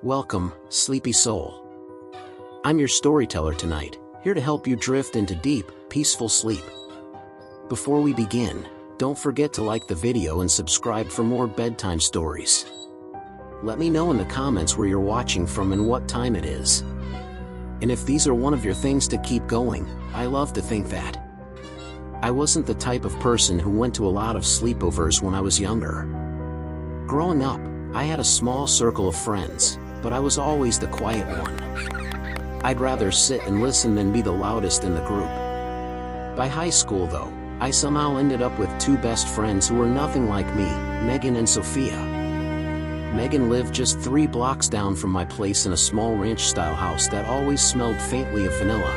Welcome, sleepy soul. I'm your storyteller tonight, here to help you drift into deep, peaceful sleep. Before we begin, don't forget to like the video and subscribe for more bedtime stories. Let me know in the comments where you're watching from and what time it is. And if these are one of your things to keep going, I love to think that. I wasn't the type of person who went to a lot of sleepovers when I was younger. Growing up, I had a small circle of friends, but I was always the quiet one. I'd rather sit and listen than be the loudest in the group. By high school though, I somehow ended up with two best friends who were nothing like me, Megan and Sophia. Megan lived just 3 blocks down from my place in a small ranch-style house that always smelled faintly of vanilla.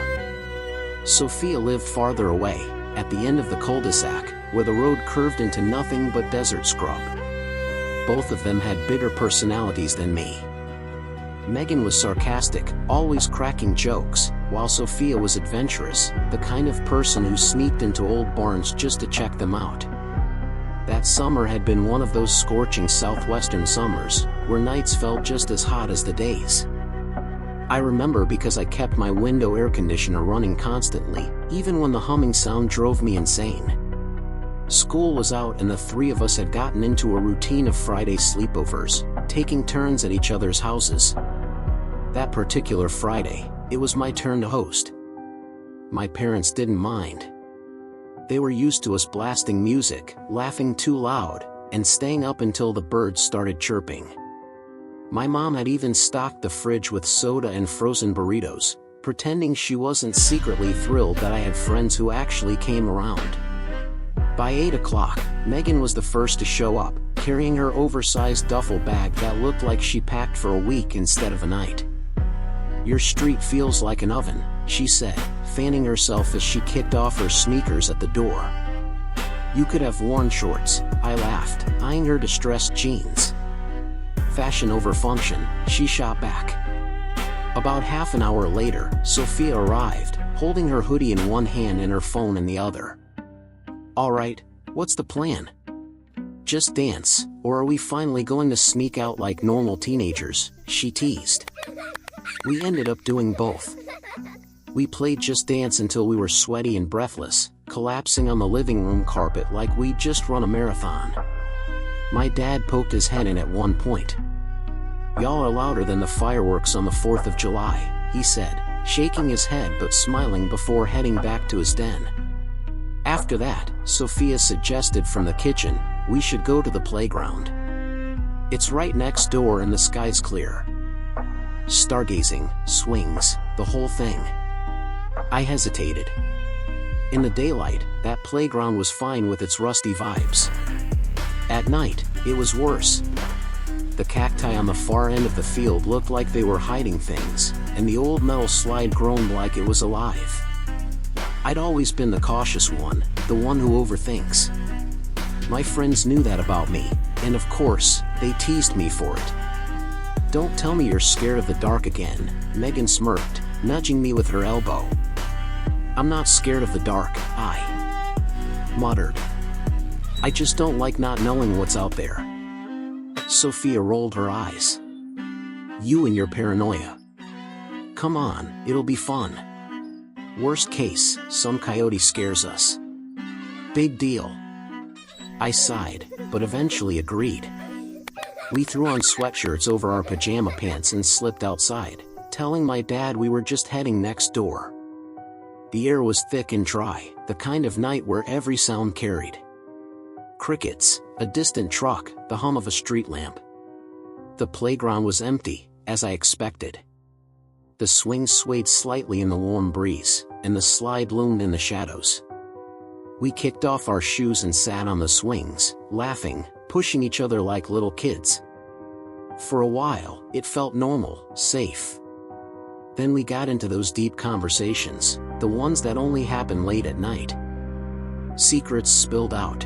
Sophia lived farther away, at the end of the cul-de-sac, where the road curved into nothing but desert scrub. Both of them had bigger personalities than me. Megan was sarcastic, always cracking jokes, while Sophia was adventurous, the kind of person who sneaked into old barns just to check them out. That summer had been one of those scorching southwestern summers, where nights felt just as hot as the days. I remember because I kept my window air conditioner running constantly, even when the humming sound drove me insane. School was out and the 3 of us had gotten into a routine of Friday sleepovers, taking turns at each other's houses. That particular Friday, it was my turn to host. My parents didn't mind. They were used to us blasting music, laughing too loud, and staying up until the birds started chirping. My mom had even stocked the fridge with soda and frozen burritos, pretending she wasn't secretly thrilled that I had friends who actually came around. By 8 o'clock, Megan was the first to show up, carrying her oversized duffel bag that looked like she packed for a week instead of a night. "Your street feels like an oven," she said, fanning herself as she kicked off her sneakers at the door. "You could have worn shorts," I laughed, eyeing her distressed jeans. "Fashion over function," she shot back. About half an hour later, Sophia arrived, holding her hoodie in one hand and her phone in the other. "All right, what's the plan? Just dance, or are we finally going to sneak out like normal teenagers?" she teased. We ended up doing both. We played Just Dance until we were sweaty and breathless, collapsing on the living room carpet like we'd just run a marathon. My dad poked his head in at one point. "Y'all are louder than the fireworks on the 4th of July, he said, shaking his head but smiling before heading back to his den. After that, Sophia suggested from the kitchen, we should go to the playground. "It's right next door and the sky's clear. Stargazing, swings, the whole thing." I hesitated. In the daylight, that playground was fine with its rusty vibes. At night, it was worse. The cacti on the far end of the field looked like they were hiding things, and the old metal slide groaned like it was alive. I'd always been the cautious one, the one who overthinks. My friends knew that about me, and of course, they teased me for it. "Don't tell me you're scared of the dark again," Megan smirked, nudging me with her elbow. "I'm not scared of the dark," I muttered. "I just don't like not knowing what's out there." Sophia rolled her eyes. "You and your paranoia. Come on, it'll be fun. Worst case, some coyote scares us. Big deal." I sighed, but eventually agreed. We threw on sweatshirts over our pajama pants and slipped outside, telling my dad we were just heading next door. The air was thick and dry, the kind of night where every sound carried. Crickets, a distant truck, the hum of a street lamp. The playground was empty, as I expected. The swings swayed slightly in the warm breeze, and the slide loomed in the shadows. We kicked off our shoes and sat on the swings, laughing, pushing each other like little kids. For a while, it felt normal, safe. Then we got into those deep conversations, the ones that only happen late at night. Secrets spilled out.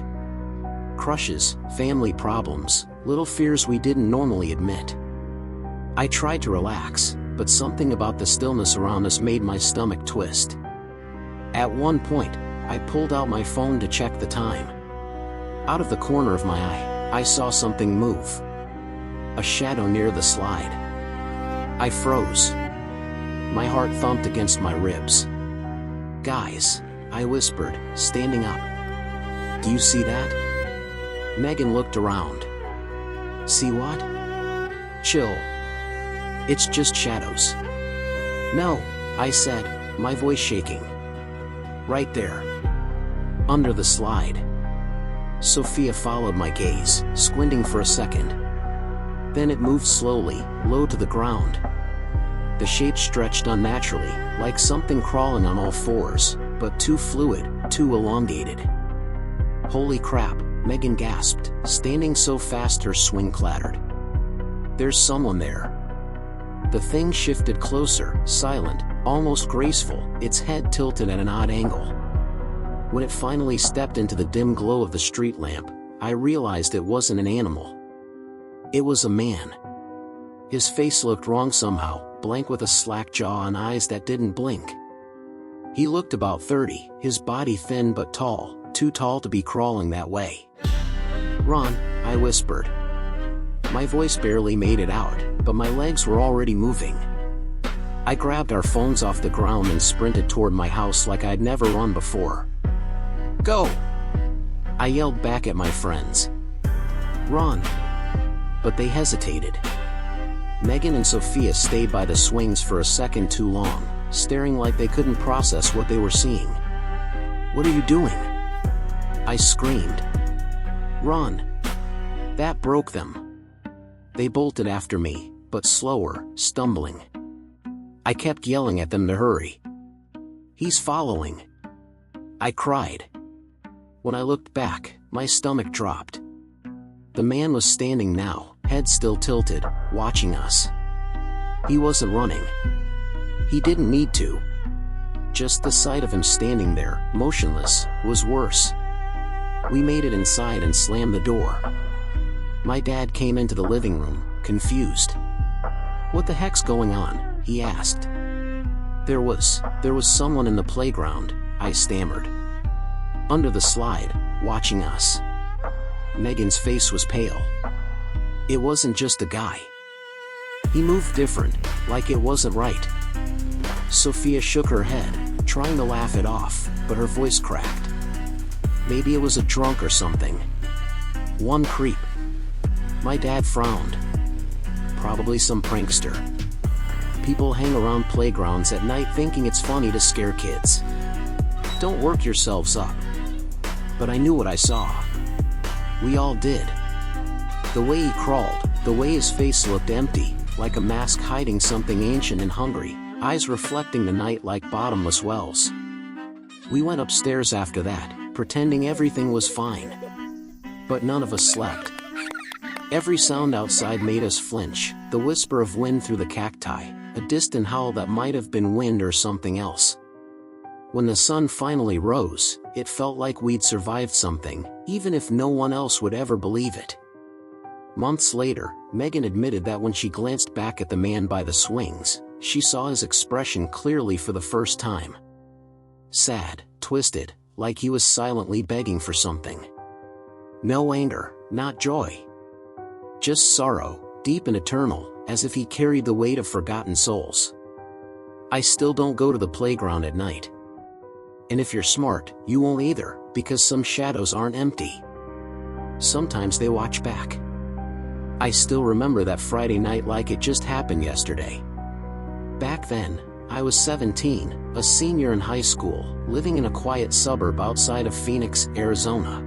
Crushes, family problems, little fears we didn't normally admit. I tried to relax, but something about the stillness around us made my stomach twist. At one point, I pulled out my phone to check the time. Out of the corner of my eye, I saw something move. A shadow near the slide. I froze. My heart thumped against my ribs. "Guys," I whispered, standing up. "Do you see that?" Megan looked around. "See what?" "Chill. It's just shadows." "No," I said, my voice shaking. "Right there. Under the slide." Sophia followed my gaze, squinting for a second. Then it moved slowly, low to the ground. The shape stretched unnaturally, like something crawling on all fours, but too fluid, too elongated. "Holy crap," Megan gasped, standing so fast her swing clattered. "There's someone there." The thing shifted closer, silent, almost graceful, its head tilted at an odd angle. When it finally stepped into the dim glow of the street lamp, I realized it wasn't an animal. It was a man. His face looked wrong somehow, blank with a slack jaw and eyes that didn't blink. He looked about 30, his body thin but tall, too tall to be crawling that way. "Run," I whispered. My voice barely made it out, but my legs were already moving. I grabbed our phones off the ground and sprinted toward my house like I'd never run before. "Go!" I yelled back at my friends. "Run!" But they hesitated. Megan and Sophia stayed by the swings for a second too long, staring like they couldn't process what they were seeing. "What are you doing?" I screamed. "Run!" That broke them. They bolted after me, but slower, stumbling. I kept yelling at them to hurry. "He's following!" I cried. When I looked back, my stomach dropped. The man was standing now, head still tilted, watching us. He wasn't running. He didn't need to. Just the sight of him standing there, motionless, was worse. We made it inside and slammed the door. My dad came into the living room, confused. "What the heck's going on?" he asked. There was someone in the playground," I stammered. "Under the slide, watching us." Megan's face was pale. It wasn't just a guy. He moved different, like it wasn't right. Sophia shook her head, trying to laugh it off, but her voice cracked. Maybe it was a drunk or something. One creep. My dad frowned. Probably some prankster. People hang around playgrounds at night thinking it's funny to scare kids. Don't work yourselves up. But I knew what I saw. We all did. The way he crawled, the way his face looked empty, like a mask hiding something ancient and hungry, eyes reflecting the night like bottomless wells. We went upstairs after that, pretending everything was fine. But none of us slept. Every sound outside made us flinch, the whisper of wind through the cacti, a distant howl that might have been wind or something else. When the sun finally rose, it felt like we'd survived something, even if no one else would ever believe it. Months later, Megan admitted that when she glanced back at the man by the swings, she saw his expression clearly for the first time. Sad, twisted, like he was silently begging for something. No anger, not joy. Just sorrow, deep and eternal, as if he carried the weight of forgotten souls. I still don't go to the playground at night. And if you're smart, you won't either, because some shadows aren't empty. Sometimes they watch back. I still remember that Friday night like it just happened yesterday. Back then, I was 17, a senior in high school, living in a quiet suburb outside of Phoenix, Arizona.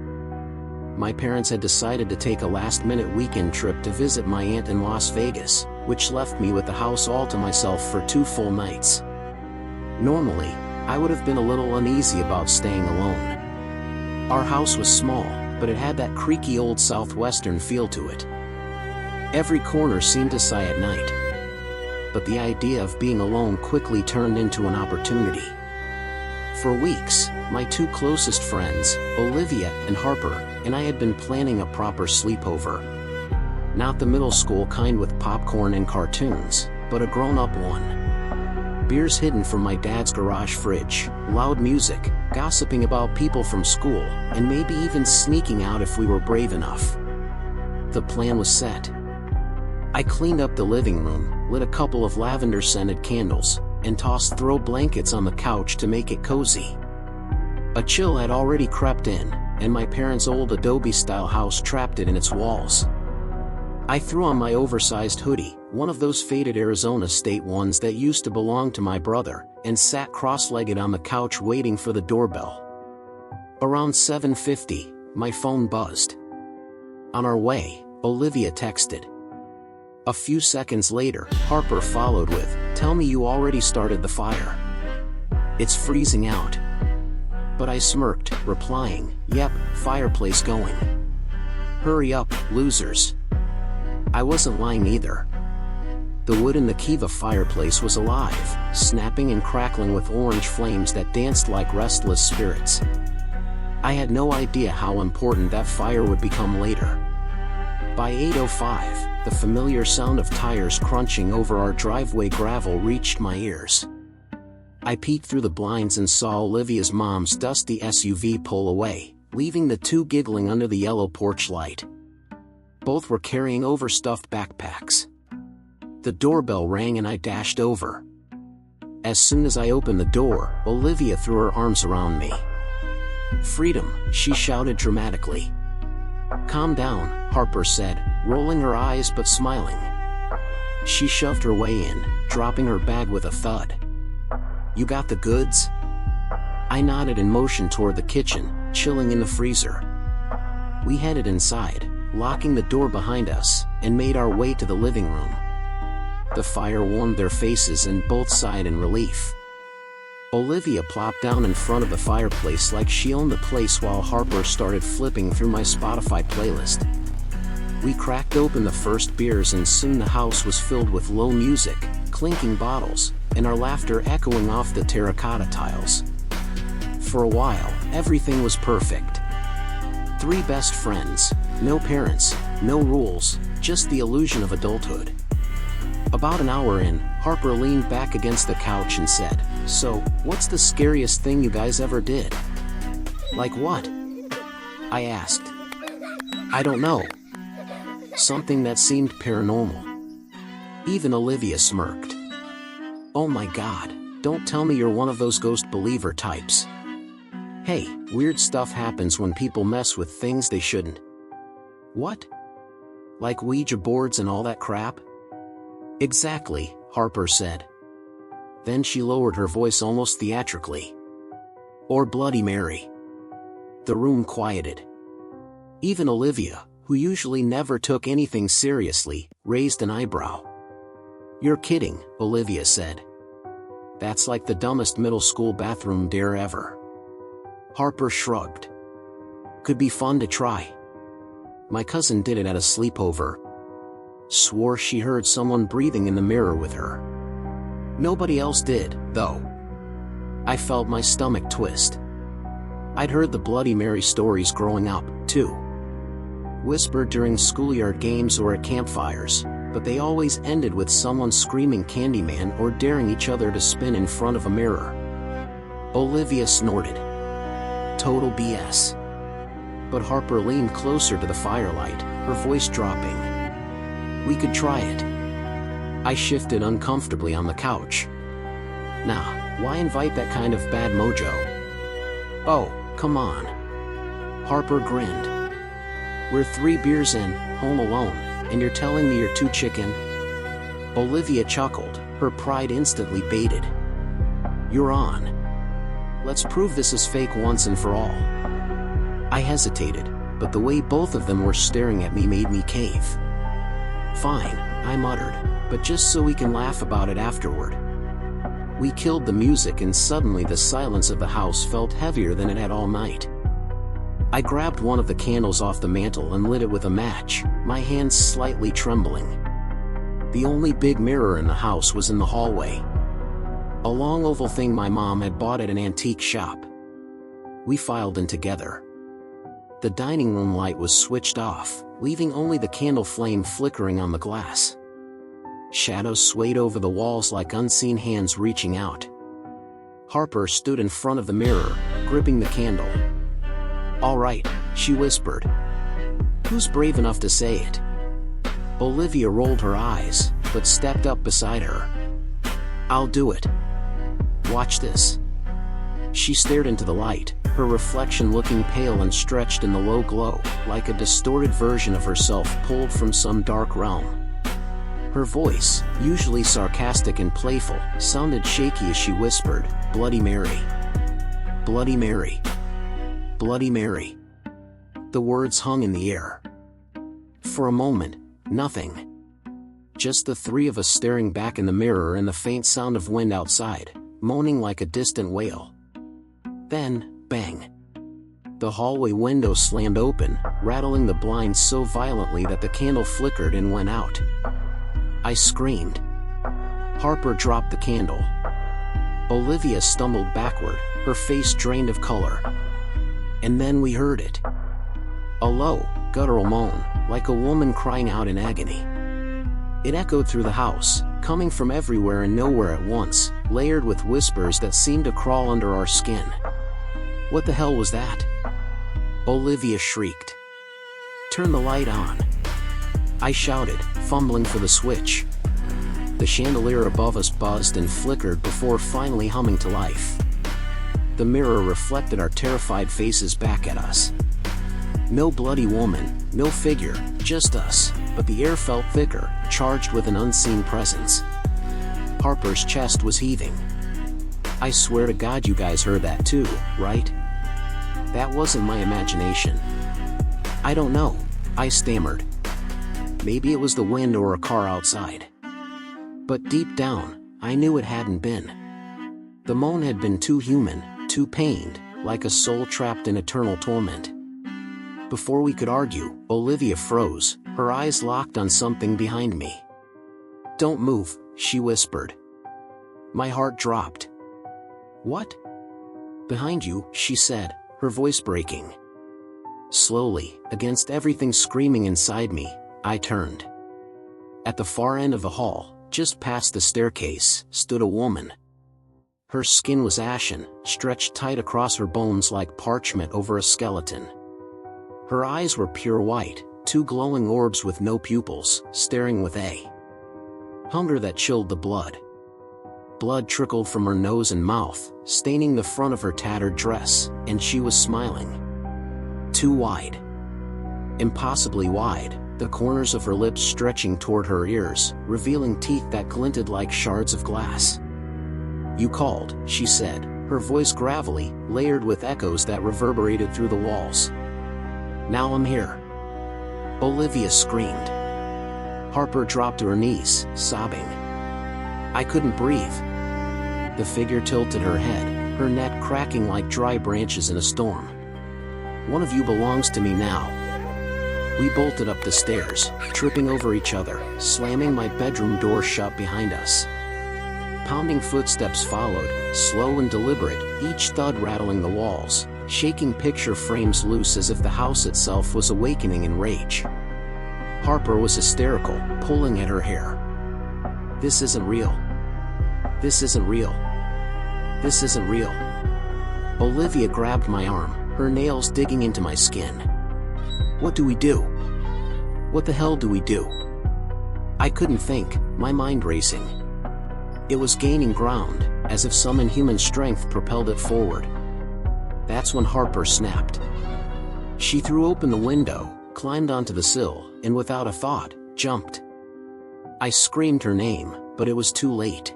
My parents had decided to take a last-minute weekend trip to visit my aunt in Las Vegas, which left me with the house all to myself for 2 full nights. Normally, I would have been a little uneasy about staying alone. Our house was small, but it had that creaky old southwestern feel to it. Every corner seemed to sigh at night. But the idea of being alone quickly turned into an opportunity. For weeks, my 2 closest friends, Olivia and Harper, and I had been planning a proper sleepover. Not the middle school kind with popcorn and cartoons, but a grown-up one. Beers hidden from my dad's garage fridge, loud music, gossiping about people from school, and maybe even sneaking out if we were brave enough. The plan was set. I cleaned up the living room, lit a couple of lavender-scented candles, and tossed throw blankets on the couch to make it cozy. A chill had already crept in, and my parents' old adobe-style house trapped it in its walls. I threw on my oversized hoodie, one of those faded Arizona State ones that used to belong to my brother, and sat cross-legged on the couch waiting for the doorbell. Around 7:50, my phone buzzed. On our way, Olivia texted. A few seconds later, Harper followed with, "Tell me you already started the fire. It's freezing out." But I smirked, replying, "Yep, fireplace going. Hurry up, losers." I wasn't lying either. The wood in the Kiva fireplace was alive, snapping and crackling with orange flames that danced like restless spirits. I had no idea how important that fire would become later. By 8:05, the familiar sound of tires crunching over our driveway gravel reached my ears. I peeked through the blinds and saw Olivia's mom's dusty SUV pull away, leaving the two giggling under the yellow porch light. Both were carrying overstuffed backpacks. The doorbell rang and I dashed over. As soon as I opened the door, Olivia threw her arms around me. "Freedom," she shouted dramatically. "Calm down," Harper said, rolling her eyes but smiling. She shoved her way in, dropping her bag with a thud. "You got the goods?" I nodded and motioned toward the kitchen, chilling in the freezer. We headed inside, locking the door behind us, and made our way to the living room. The fire warmed their faces and both sighed in relief. Olivia plopped down in front of the fireplace like she owned the place while Harper started flipping through my Spotify playlist. We cracked open the first beers and soon the house was filled with low music, clinking bottles, and our laughter echoing off the terracotta tiles. For a while, everything was perfect. Three best friends, no parents, no rules, just the illusion of adulthood. About an hour in, Harper leaned back against the couch and said, "So, what's the scariest thing you guys ever did?" "Like what?" I asked. "I don't know. Something that seemed paranormal." Even Olivia smirked. "Oh my God, don't tell me you're one of those ghost believer types." "Hey, weird stuff happens when people mess with things they shouldn't." "What? Like Ouija boards and all that crap?" "Exactly," Harper said. Then she lowered her voice almost theatrically. "Or Bloody Mary." The room quieted. Even Olivia, who usually never took anything seriously, raised an eyebrow. "You're kidding," Olivia said. "That's like the dumbest middle school bathroom dare ever." Harper shrugged. "Could be fun to try. My cousin did it at a sleepover. Swore she heard someone breathing in the mirror with her. Nobody else did, though." I felt my stomach twist. I'd heard the Bloody Mary stories growing up, too. Whispered during schoolyard games or at campfires, but they always ended with someone screaming Candyman or daring each other to spin in front of a mirror. Olivia snorted. "Total BS." But Harper leaned closer to the firelight, her voice dropping. "We could try it." I shifted uncomfortably on the couch. "Nah, why invite that kind of bad mojo?" "Oh, come on." Harper grinned. "We're 3 beers in, home alone, and you're telling me you're too chicken?" Olivia chuckled, her pride instantly baited. "You're on. Let's prove this is fake once and for all." I hesitated, but the way both of them were staring at me made me cave. "Fine," I muttered, "but just so we can laugh about it afterward." We killed the music and suddenly the silence of the house felt heavier than it had all night. I grabbed one of the candles off the mantel and lit it with a match, my hands slightly trembling. The only big mirror in the house was in the hallway. A long oval thing my mom had bought at an antique shop. We filed in together. The dining room light was switched off, leaving only the candle flame flickering on the glass. Shadows swayed over the walls like unseen hands reaching out. Harper stood in front of the mirror, gripping the candle. "All right," she whispered. "Who's brave enough to say it?" Olivia rolled her eyes, but stepped up beside her. "I'll do it. Watch this." She stared into the light, her reflection looking pale and stretched in the low glow, like a distorted version of herself pulled from some dark realm. Her voice, usually sarcastic and playful, sounded shaky as she whispered, "Bloody Mary. Bloody Mary. Bloody Mary." The words hung in the air. For a moment, nothing. Just the three of us staring back in the mirror and the faint sound of wind outside, moaning like a distant wail. Then, bang. The hallway window slammed open, rattling the blinds so violently that the candle flickered and went out. I screamed. Harper dropped the candle. Olivia stumbled backward, her face drained of color. And then we heard it. A low, guttural moan, like a woman crying out in agony. It echoed through the house, coming from everywhere and nowhere at once, layered with whispers that seemed to crawl under our skin. "What the hell was that?" Olivia shrieked. "Turn the light on," I shouted, fumbling for the switch. The chandelier above us buzzed and flickered before finally humming to life. The mirror reflected our terrified faces back at us. No bloody woman, no figure, just us, but the air felt thicker, charged with an unseen presence. Harper's chest was heaving. "I swear to God you guys heard that too, right?" "That wasn't my imagination." "I don't know," I stammered. Maybe it was the wind or a car outside. But deep down, I knew it hadn't been. The moan had been too human, too pained, like a soul trapped in eternal torment. Before we could argue, Olivia froze, her eyes locked on something behind me. "Don't move," she whispered. My heart dropped. "What?" "Behind you," she said, her voice breaking. Slowly, against everything screaming inside me, I turned. At the far end of the hall, just past the staircase, stood a woman. Her skin was ashen, stretched tight across her bones like parchment over a skeleton. Her eyes were pure white, two glowing orbs with no pupils, staring with a hunger that chilled the blood. Blood trickled from her nose and mouth, staining the front of her tattered dress, and she was smiling. Too wide. Impossibly wide, the corners of her lips stretching toward her ears, revealing teeth that glinted like shards of glass. "You called," she said, her voice gravelly, layered with echoes that reverberated through the walls. "Now I'm here." Olivia screamed. Harper dropped to her knees, sobbing. I couldn't breathe. The figure tilted her head, her neck cracking like dry branches in a storm. "One of you belongs to me now." We bolted up the stairs, tripping over each other, slamming my bedroom door shut behind us. Pounding footsteps followed, slow and deliberate, each thud rattling the walls, shaking picture frames loose as if the house itself was awakening in rage. Harper was hysterical, pulling at her hair. "This isn't real. This isn't real. This isn't real." Olivia grabbed my arm, her nails digging into my skin. "What do we do? What the hell do we do?" I couldn't think, my mind racing. It was gaining ground, as if some inhuman strength propelled it forward. That's when Harper snapped. She threw open the window, climbed onto the sill, and without a thought, jumped. I screamed her name, but it was too late.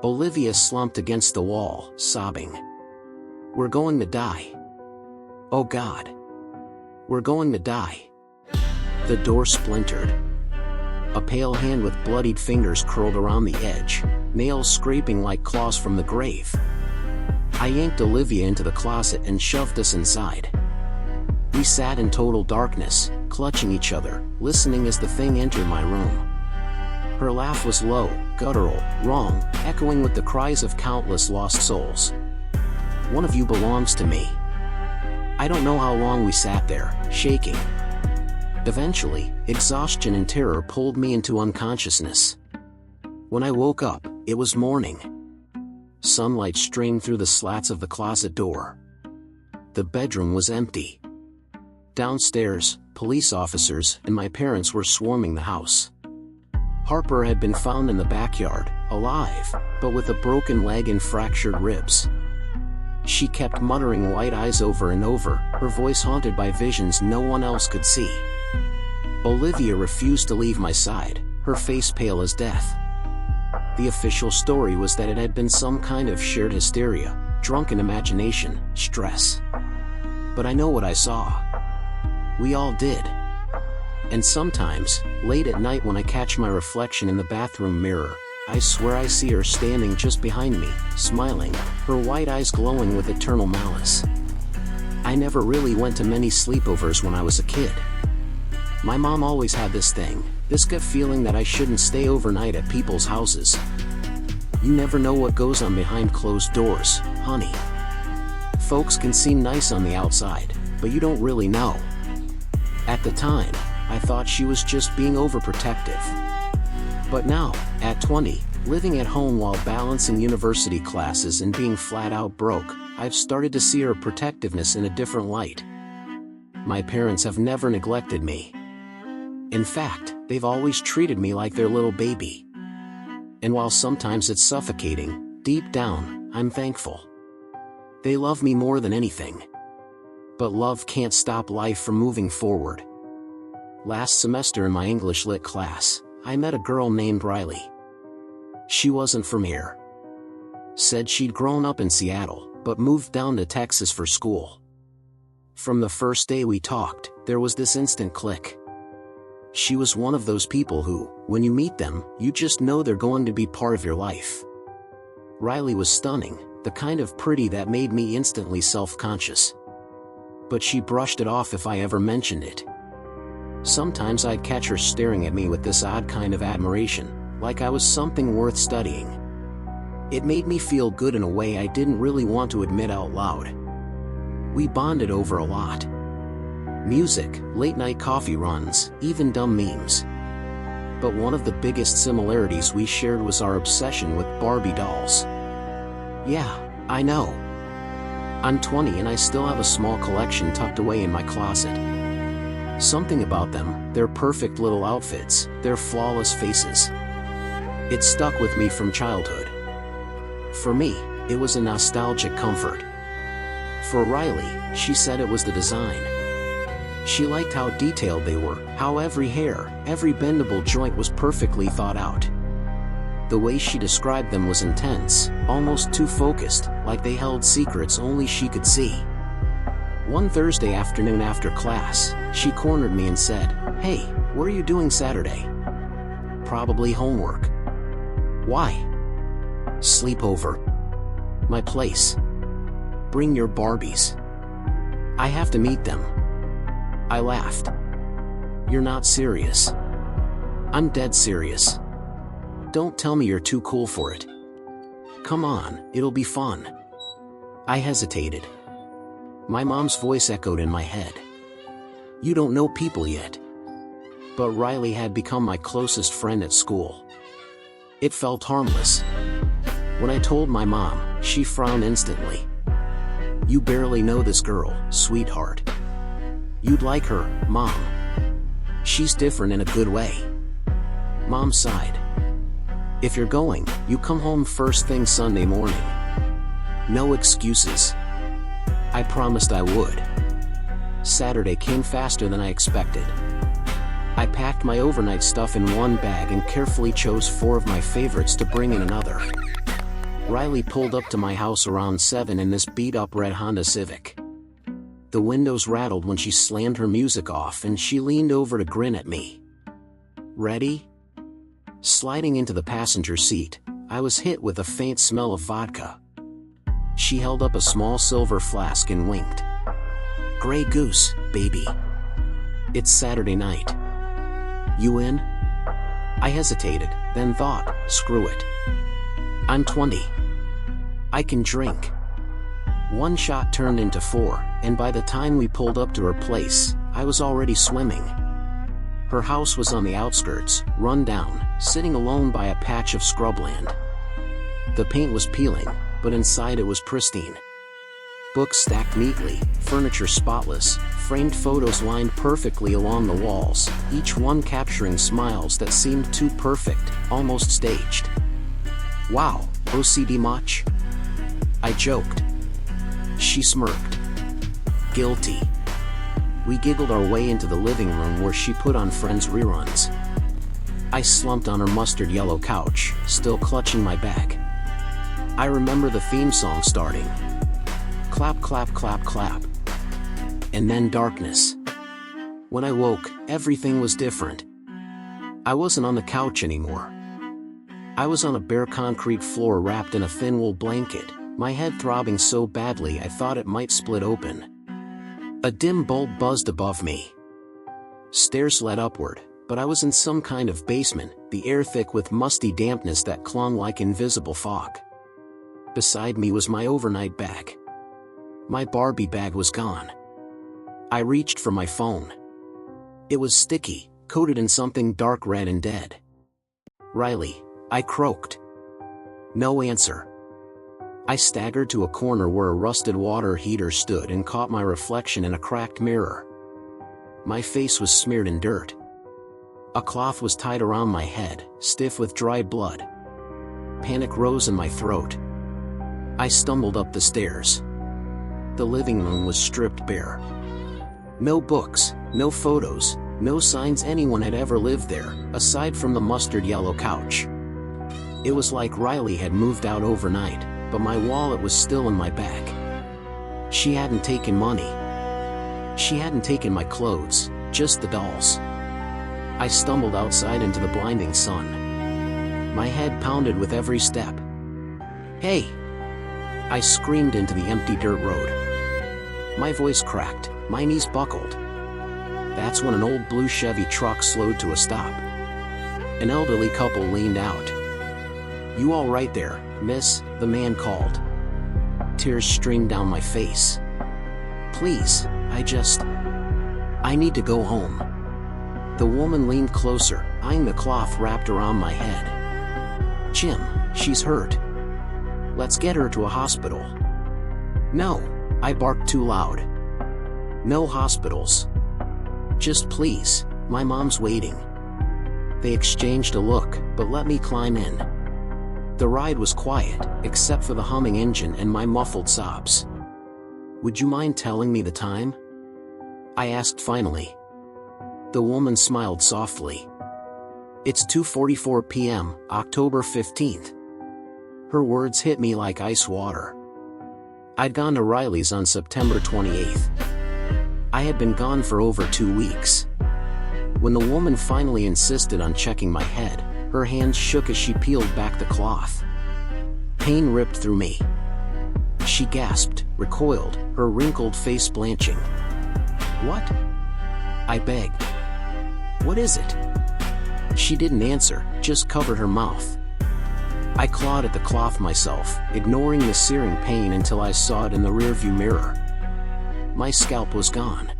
Olivia slumped against the wall, sobbing. "We're going to die. Oh God. We're going to die." The door splintered. A pale hand with bloodied fingers curled around the edge, nails scraping like claws from the grave. I yanked Olivia into the closet and shoved us inside. We sat in total darkness, clutching each other, listening as the thing entered my room. Her laugh was low, guttural, wrong, echoing with the cries of countless lost souls. "One of you belongs to me." I don't know how long we sat there, shaking. Eventually, exhaustion and terror pulled me into unconsciousness. When I woke up, it was morning. Sunlight streamed through the slats of the closet door. The bedroom was empty. Downstairs, police officers and my parents were swarming the house. Harper had been found in the backyard, alive, but with a broken leg and fractured ribs. She kept muttering white eyes over and over, her voice haunted by visions no one else could see. Olivia refused to leave my side, her face pale as death. The official story was that it had been some kind of shared hysteria, drunken imagination, stress. But I know what I saw. We all did. And sometimes, late at night when I catch my reflection in the bathroom mirror, I swear I see her standing just behind me, smiling, her white eyes glowing with eternal malice. I never really went to many sleepovers when I was a kid. My mom always had this thing, this gut feeling that I shouldn't stay overnight at people's houses. You never know what goes on behind closed doors, honey. Folks can seem nice on the outside, but you don't really know. At the time, I thought she was just being overprotective. But now, at 20, living at home while balancing university classes and being flat out broke, I've started to see her protectiveness in a different light. My parents have never neglected me. In fact, they've always treated me like their little baby. And while sometimes it's suffocating, deep down, I'm thankful. They love me more than anything. But love can't stop life from moving forward. Last semester in my English Lit class, I met a girl named Riley. She wasn't from here. Said she'd grown up in Seattle, but moved down to Texas for school. From the first day we talked, there was this instant click. She was one of those people who, when you meet them, you just know they're going to be part of your life. Riley was stunning, the kind of pretty that made me instantly self-conscious. But she brushed it off if I ever mentioned it. Sometimes I'd catch her staring at me with this odd kind of admiration, like I was something worth studying. It made me feel good in a way I didn't really want to admit out loud. We bonded over a lot. Music, late-night coffee runs, even dumb memes. But one of the biggest similarities we shared was our obsession with Barbie dolls. Yeah, I know. I'm 20 and I still have a small collection tucked away in my closet. Something about them, their perfect little outfits, their flawless faces. It stuck with me from childhood. For me, it was a nostalgic comfort. For Riley, she said it was the design. She liked how detailed they were, how every hair, every bendable joint was perfectly thought out. The way she described them was intense, almost too focused, like they held secrets only she could see. One Thursday afternoon after class, she cornered me and said, "Hey, what are you doing Saturday?" "Probably homework." "Why?" "Sleepover. My place. Bring your Barbies. I have to meet them." I laughed. "You're not serious." "I'm dead serious. Don't tell me you're too cool for it." "Come on, it'll be fun." I hesitated. My mom's voice echoed in my head. "You don't know people yet." But Riley had become my closest friend at school. It felt harmless. When I told my mom, she frowned instantly. "You barely know this girl, sweetheart. You'd like her, Mom. She's different in a good way." Mom sighed. "If you're going, you come home first thing Sunday morning. No excuses." I promised I would. Saturday came faster than I expected. I packed my overnight stuff in one bag and carefully chose 4 of my favorites to bring in another. Riley pulled up to my house around 7 in this beat-up red Honda Civic. The windows rattled when she slammed her music off and she leaned over to grin at me. "Ready?" Sliding into the passenger seat, I was hit with a faint smell of vodka. She held up a small silver flask and winked. "Grey Goose, baby. It's Saturday night. You in?" I hesitated, then thought, screw it. I'm 20. I can drink. One shot turned into 4, and by the time we pulled up to her place, I was already swimming. Her house was on the outskirts, run down, sitting alone by a patch of scrubland. The paint was peeling, but inside it was pristine. Books stacked neatly, furniture spotless, framed photos lined perfectly along the walls, each one capturing smiles that seemed too perfect, almost staged. "Wow, OCD much?" I joked. She smirked. "Guilty." We giggled our way into the living room where she put on Friends reruns. I slumped on her mustard yellow couch, still clutching my bag. I remember the theme song starting. Clap, clap, clap, clap. And then darkness. When I woke, everything was different. I wasn't on the couch anymore. I was on a bare concrete floor wrapped in a thin wool blanket, my head throbbing so badly I thought it might split open. A dim bulb buzzed above me. Stairs led upward, but I was in some kind of basement, the air thick with musty dampness that clung like invisible fog. Beside me was my overnight bag. My Barbie bag was gone. I reached for my phone. It was sticky, coated in something dark red and dead. "Riley," I croaked. No answer. I staggered to a corner where a rusted water heater stood and caught my reflection in a cracked mirror. My face was smeared in dirt. A cloth was tied around my head, stiff with dried blood. Panic rose in my throat. I stumbled up the stairs. The living room was stripped bare. No books, no photos, no signs anyone had ever lived there, aside from the mustard yellow couch. It was like Riley had moved out overnight, but my wallet was still in my bag. She hadn't taken money. She hadn't taken my clothes, just the dolls. I stumbled outside into the blinding sun. My head pounded with every step. "Hey!" I screamed into the empty dirt road. My voice cracked, my knees buckled. That's when an old blue Chevy truck slowed to a stop. An elderly couple leaned out. "You all right there, miss?" the man called. Tears streamed down my face. "Please, I need to go home." The woman leaned closer, eyeing the cloth wrapped around my head. "Jim, she's hurt. Let's get her to a hospital." "No," I barked too loud. "No hospitals. Just please, my mom's waiting." They exchanged a look, but let me climb in. The ride was quiet, except for the humming engine and my muffled sobs. "Would you mind telling me the time?" I asked finally. The woman smiled softly. "It's 2:44 p.m., October 15th. Her words hit me like ice water. I'd gone to Riley's on September 28th. I had been gone for over 2 weeks. When the woman finally insisted on checking my head, her hands shook as she peeled back the cloth. Pain ripped through me. She gasped, recoiled, her wrinkled face blanching. "What?" I begged. "What is it?" She didn't answer, just covered her mouth. I clawed at the cloth myself, ignoring the searing pain until I saw it in the rearview mirror. My scalp was gone.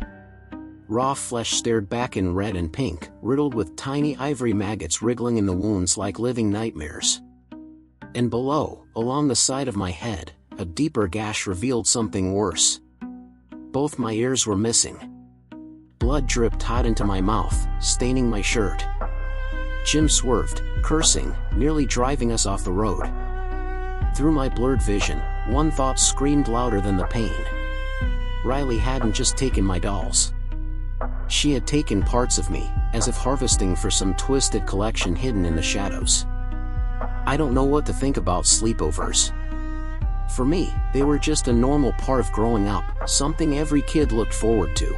Raw flesh stared back in red and pink, riddled with tiny ivory maggots wriggling in the wounds like living nightmares. And below, along the side of my head, a deeper gash revealed something worse. Both my ears were missing. Blood dripped hot into my mouth, staining my shirt. Jim swerved, cursing, nearly driving us off the road. Through my blurred vision, one thought screamed louder than the pain. Riley hadn't just taken my dolls. She had taken parts of me, as if harvesting for some twisted collection hidden in the shadows. I don't know what to think about sleepovers. For me, they were just a normal part of growing up, something every kid looked forward to.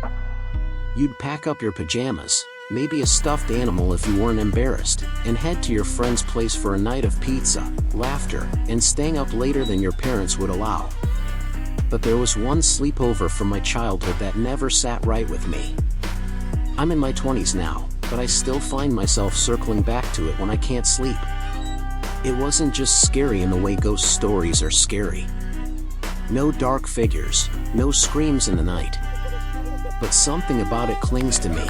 You'd pack up your pajamas, maybe a stuffed animal if you weren't embarrassed, and head to your friend's place for a night of pizza, laughter, and staying up later than your parents would allow. But there was one sleepover from my childhood that never sat right with me. I'm in my 20s now, but I still find myself circling back to it when I can't sleep. It wasn't just scary in the way ghost stories are scary. No dark figures, no screams in the night. But something about it clings to me.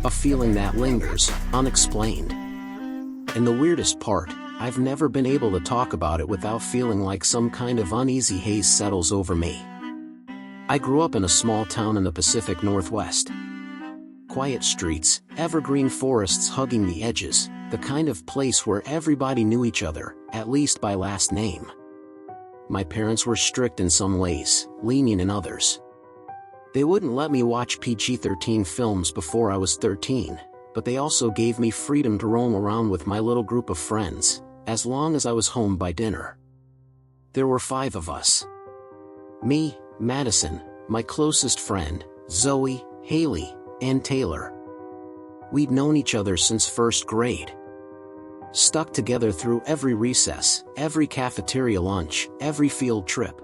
A feeling that lingers, unexplained. And the weirdest part, I've never been able to talk about it without feeling like some kind of uneasy haze settles over me. I grew up in a small town in the Pacific Northwest. Quiet streets, evergreen forests hugging the edges, the kind of place where everybody knew each other, at least by last name. My parents were strict in some ways, lenient in others. They wouldn't let me watch PG-13 films before I was 13, but they also gave me freedom to roam around with my little group of friends, as long as I was home by dinner. There were 5 of us. Me, Madison, my closest friend, Zoe, Haley, and Taylor. We'd known each other since first grade. Stuck together through every recess, every cafeteria lunch, every field trip.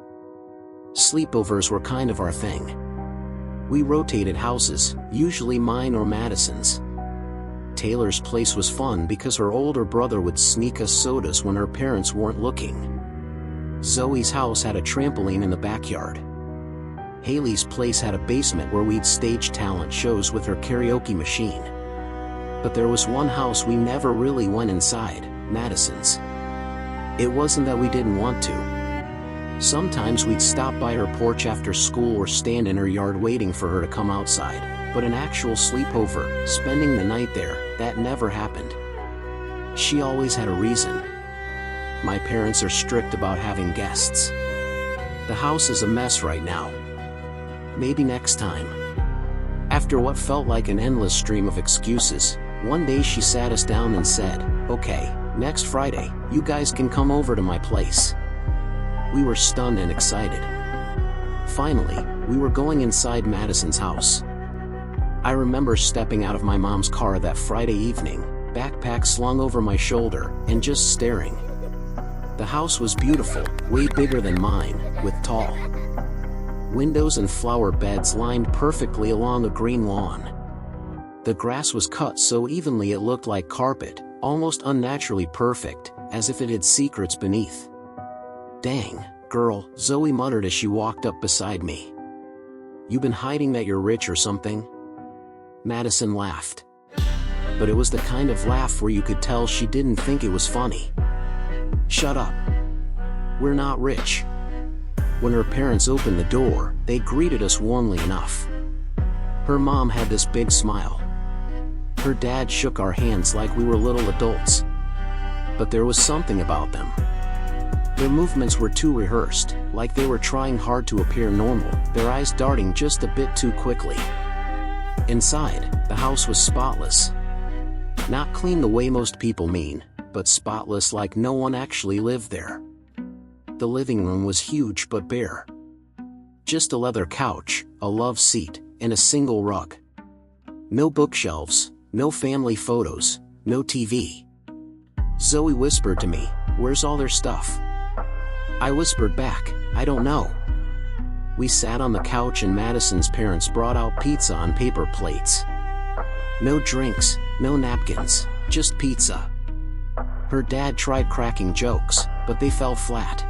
Sleepovers were kind of our thing. We rotated houses, usually mine or Madison's. Taylor's place was fun because her older brother would sneak us sodas when her parents weren't looking. Zoe's house had a trampoline in the backyard. Haley's place had a basement where we'd stage talent shows with her karaoke machine. But there was one house we never really went inside, Madison's. It wasn't that we didn't want to. Sometimes we'd stop by her porch after school or stand in her yard waiting for her to come outside, but an actual sleepover, spending the night there, that never happened. She always had a reason. My parents are strict about having guests. The house is a mess right now. Maybe next time. After what felt like an endless stream of excuses, one day she sat us down and said, "Okay, next Friday, you guys can come over to my place." We were stunned and excited. Finally, we were going inside Madison's house. I remember stepping out of my mom's car that Friday evening, backpack slung over my shoulder, and just staring. The house was beautiful, way bigger than mine, with tall windows and flower beds lined perfectly along a green lawn. The grass was cut so evenly it looked like carpet, almost unnaturally perfect, as if it had secrets beneath. "Dang, girl," Zoe muttered as she walked up beside me. "You been hiding that you're rich or something?" Madison laughed. But it was the kind of laugh where you could tell she didn't think it was funny. "Shut up. We're not rich." When her parents opened the door, they greeted us warmly enough. Her mom had this big smile. Her dad shook our hands like we were little adults. But there was something about them. Their movements were too rehearsed, like they were trying hard to appear normal, their eyes darting just a bit too quickly. Inside, the house was spotless. Not clean the way most people mean, but spotless like no one actually lived there. The living room was huge but bare. Just a leather couch, a love seat, and a single rug. No bookshelves, no family photos, no TV. Zoe whispered to me, "Where's all their stuff?" I whispered back, "I don't know." We sat on the couch and Madison's parents brought out pizza on paper plates. No drinks, no napkins, just pizza. Her dad tried cracking jokes, but they fell flat.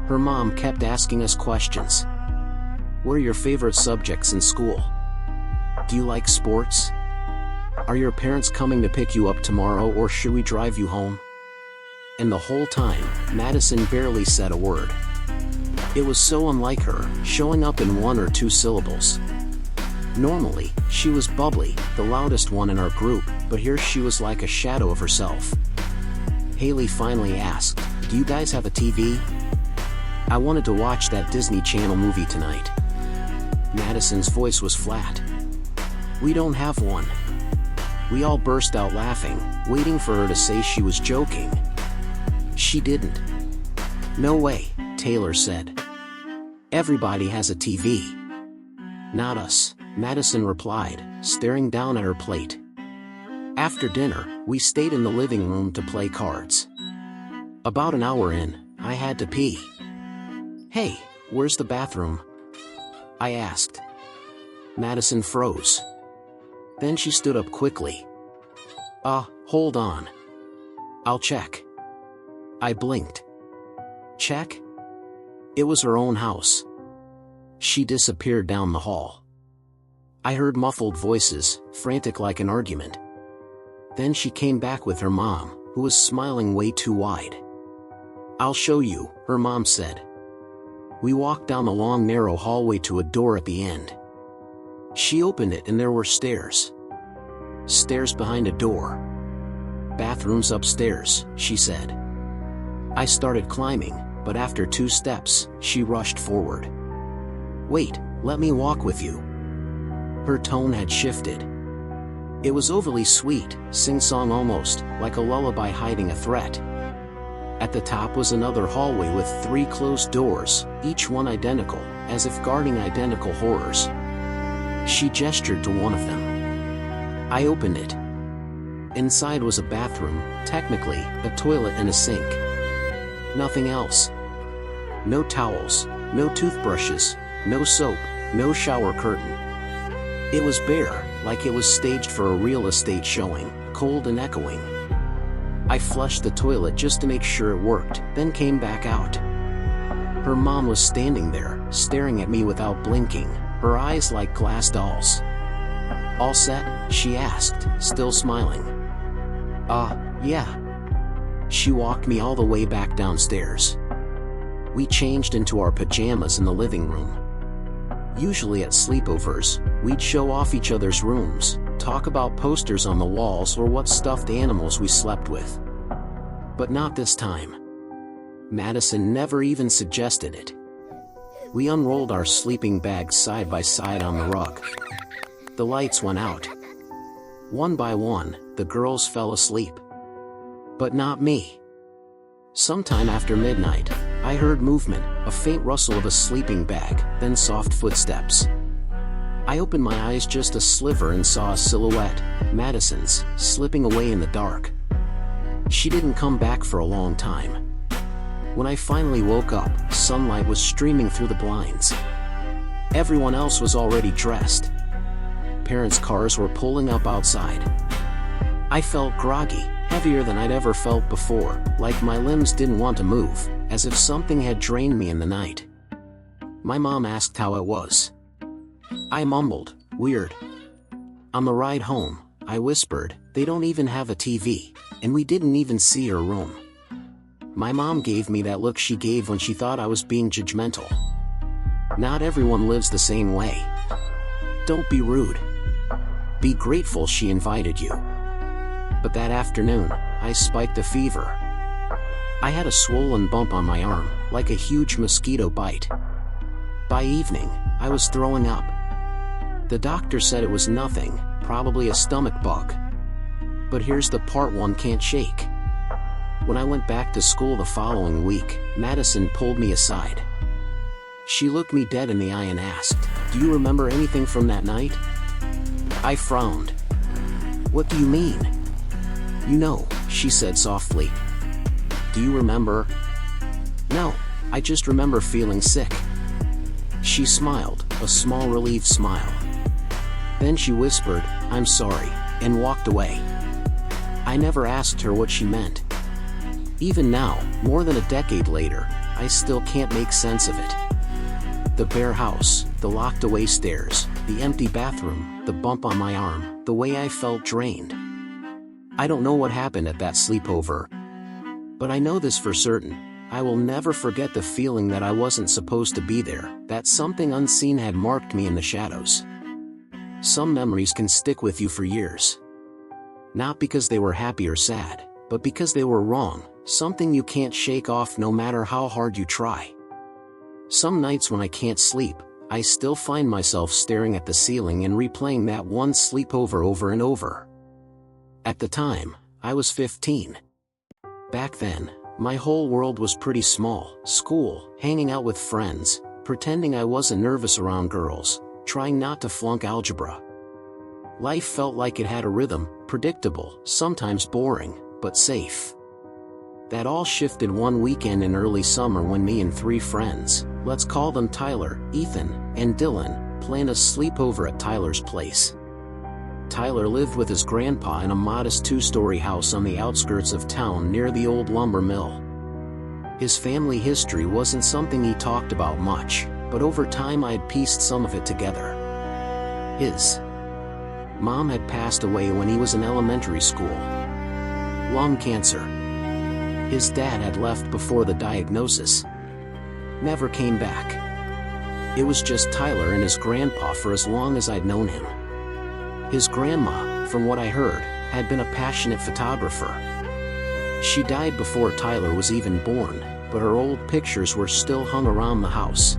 Her mom kept asking us questions. "What are your favorite subjects in school? Do you like sports? Are your parents coming to pick you up tomorrow or should we drive you home?" And the whole time, Madison barely said a word. It was so unlike her, showing up in 1 or 2 syllables. Normally, she was bubbly, the loudest one in our group, but here she was like a shadow of herself. Haley finally asked, "Do you guys have a TV? I wanted to watch that Disney Channel movie tonight." Madison's voice was flat. "We don't have one." We all burst out laughing, waiting for her to say she was joking. She didn't. "No way," Taylor said. "Everybody has a TV." "Not us," Madison replied, staring down at her plate. After dinner, we stayed in the living room to play cards. About an hour in, I had to pee. "Hey, where's the bathroom?" I asked. Madison froze. Then she stood up quickly. Hold on. I'll check." I blinked. Check? It was her own house. She disappeared down the hall. I heard muffled voices, frantic like an argument. Then she came back with her mom, who was smiling way too wide. "I'll show you," her mom said. We walked down the long narrow hallway to a door at the end. She opened it and there were stairs. Stairs behind a door. Bathrooms upstairs, she said. I started climbing, but after 2 steps, she rushed forward. Wait, let me walk with you. Her tone had shifted. It was overly sweet, sing-song almost, like a lullaby hiding a threat. At the top was another hallway with 3 closed doors, each one identical, as if guarding identical horrors. She gestured to one of them. I opened it. Inside was a bathroom, technically, a toilet and a sink. Nothing else. No towels, no toothbrushes, no soap, no shower curtain. It was bare, like it was staged for a real estate showing, cold and echoing. I flushed the toilet just to make sure it worked, then came back out. Her mom was standing there, staring at me without blinking, her eyes like glass dolls. All set? She asked, still smiling. Yeah. She walked me all the way back downstairs. We changed into our pajamas in the living room. Usually at sleepovers, we'd show off each other's rooms, talk about posters on the walls or what stuffed animals we slept with. But not this time. Madison never even suggested it. We unrolled our sleeping bags side by side on the rug. The lights went out. One by one, the girls fell asleep. But not me. Sometime after midnight, I heard movement, a faint rustle of a sleeping bag, then soft footsteps. I opened my eyes just a sliver and saw a silhouette, Madison's, slipping away in the dark. She didn't come back for a long time. When I finally woke up, sunlight was streaming through the blinds. Everyone else was already dressed. Parents' cars were pulling up outside. I felt groggy, heavier than I'd ever felt before, like my limbs didn't want to move, as if something had drained me in the night. My mom asked how it was. I mumbled, "Weird." On the ride home, I whispered, "They don't even have a TV, and we didn't even see her room." My mom gave me that look she gave when she thought I was being judgmental. Not everyone lives the same way. Don't be rude. Be grateful she invited you. But that afternoon, I spiked a fever. I had a swollen bump on my arm, like a huge mosquito bite. By evening, I was throwing up. The doctor said it was nothing, probably a stomach bug. But here's the part one can't shake. When I went back to school the following week, Madison pulled me aside. She looked me dead in the eye and asked, "Do you remember anything from that night?" I frowned. "What do you mean?" "You know," she said softly. "Do you remember?" "No, I just remember feeling sick." She smiled, a small relieved smile. Then she whispered, "I'm sorry," and walked away. I never asked her what she meant. Even now, more than a decade later, I still can't make sense of it. The bare house, the locked away stairs, the empty bathroom, the bump on my arm, the way I felt drained. I don't know what happened at that sleepover. But I know this for certain, I will never forget the feeling that I wasn't supposed to be there, that something unseen had marked me in the shadows. Some memories can stick with you for years. Not because they were happy or sad, but because they were wrong, something you can't shake off no matter how hard you try. Some nights when I can't sleep, I still find myself staring at the ceiling and replaying that one sleepover over and over. At the time, I was 15. Back then, my whole world was pretty small: school, hanging out with friends, pretending I wasn't nervous around girls, trying not to flunk algebra. Life felt like it had a rhythm, predictable, sometimes boring, but safe. That all shifted one weekend in early summer when me and 3 friends, let's call them Tyler, Ethan, and Dylan, planned a sleepover at Tyler's place. Tyler lived with his grandpa in a modest 2-story house on the outskirts of town near the old lumber mill. His family history wasn't something he talked about much, but over time I had pieced some of it together. His mom had passed away when he was in elementary school. Lung cancer. His dad had left before the diagnosis. never came back. It was just Tyler and his grandpa for as long as I'd known him. His grandma, from what I heard, had been a passionate photographer. She died before Tyler was even born, but her old pictures were still hung around the house.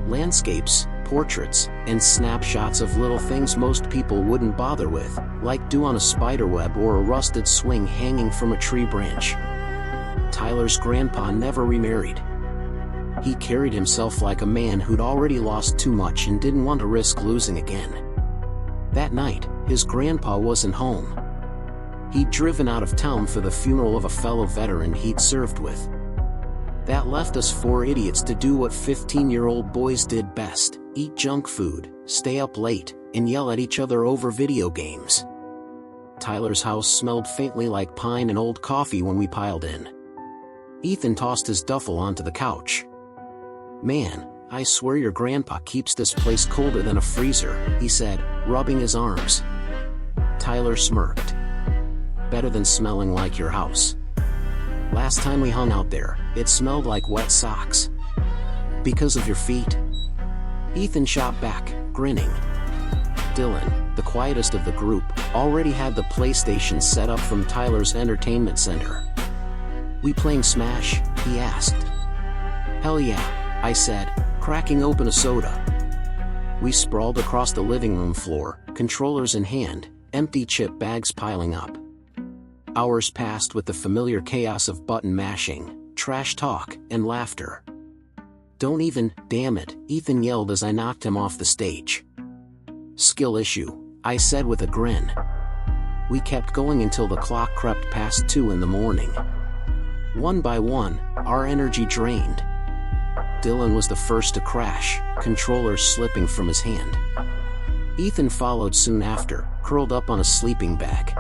Landscapes, portraits, and snapshots of little things most people wouldn't bother with, like dew on a spiderweb or a rusted swing hanging from a tree branch. Tyler's grandpa never remarried. He carried himself like a man who'd already lost too much and didn't want to risk losing again. That night, his grandpa wasn't home. He'd driven out of town for the funeral of a fellow veteran he'd served with. That left us four idiots to do what 15-year-old boys did best: eat junk food, stay up late, and yell at each other over video games. Tyler's house smelled faintly like pine and old coffee when we piled in. Ethan tossed his duffel onto the couch. "Man, I swear your grandpa keeps this place colder than a freezer," he said, rubbing his arms. Tyler smirked. "Better than smelling like your house. Last time we hung out there, it smelled like wet socks." "Because of your feet?" Ethan shot back, grinning. Dylan, the quietest of the group, already had the PlayStation set up from Tyler's entertainment center. "We playing Smash?" he asked. "Hell yeah," I said, cracking open a soda. We sprawled across the living room floor, controllers in hand, empty chip bags piling up. Hours passed with the familiar chaos of button mashing, trash talk, and laughter. "Don't even, damn it," Ethan yelled as I knocked him off the stage. "Skill issue," I said with a grin. We kept going until the clock crept past 2 in the morning. One by one, our energy drained. Dylan was the first to crash, controllers slipping from his hand. Ethan followed soon after, curled up on a sleeping bag.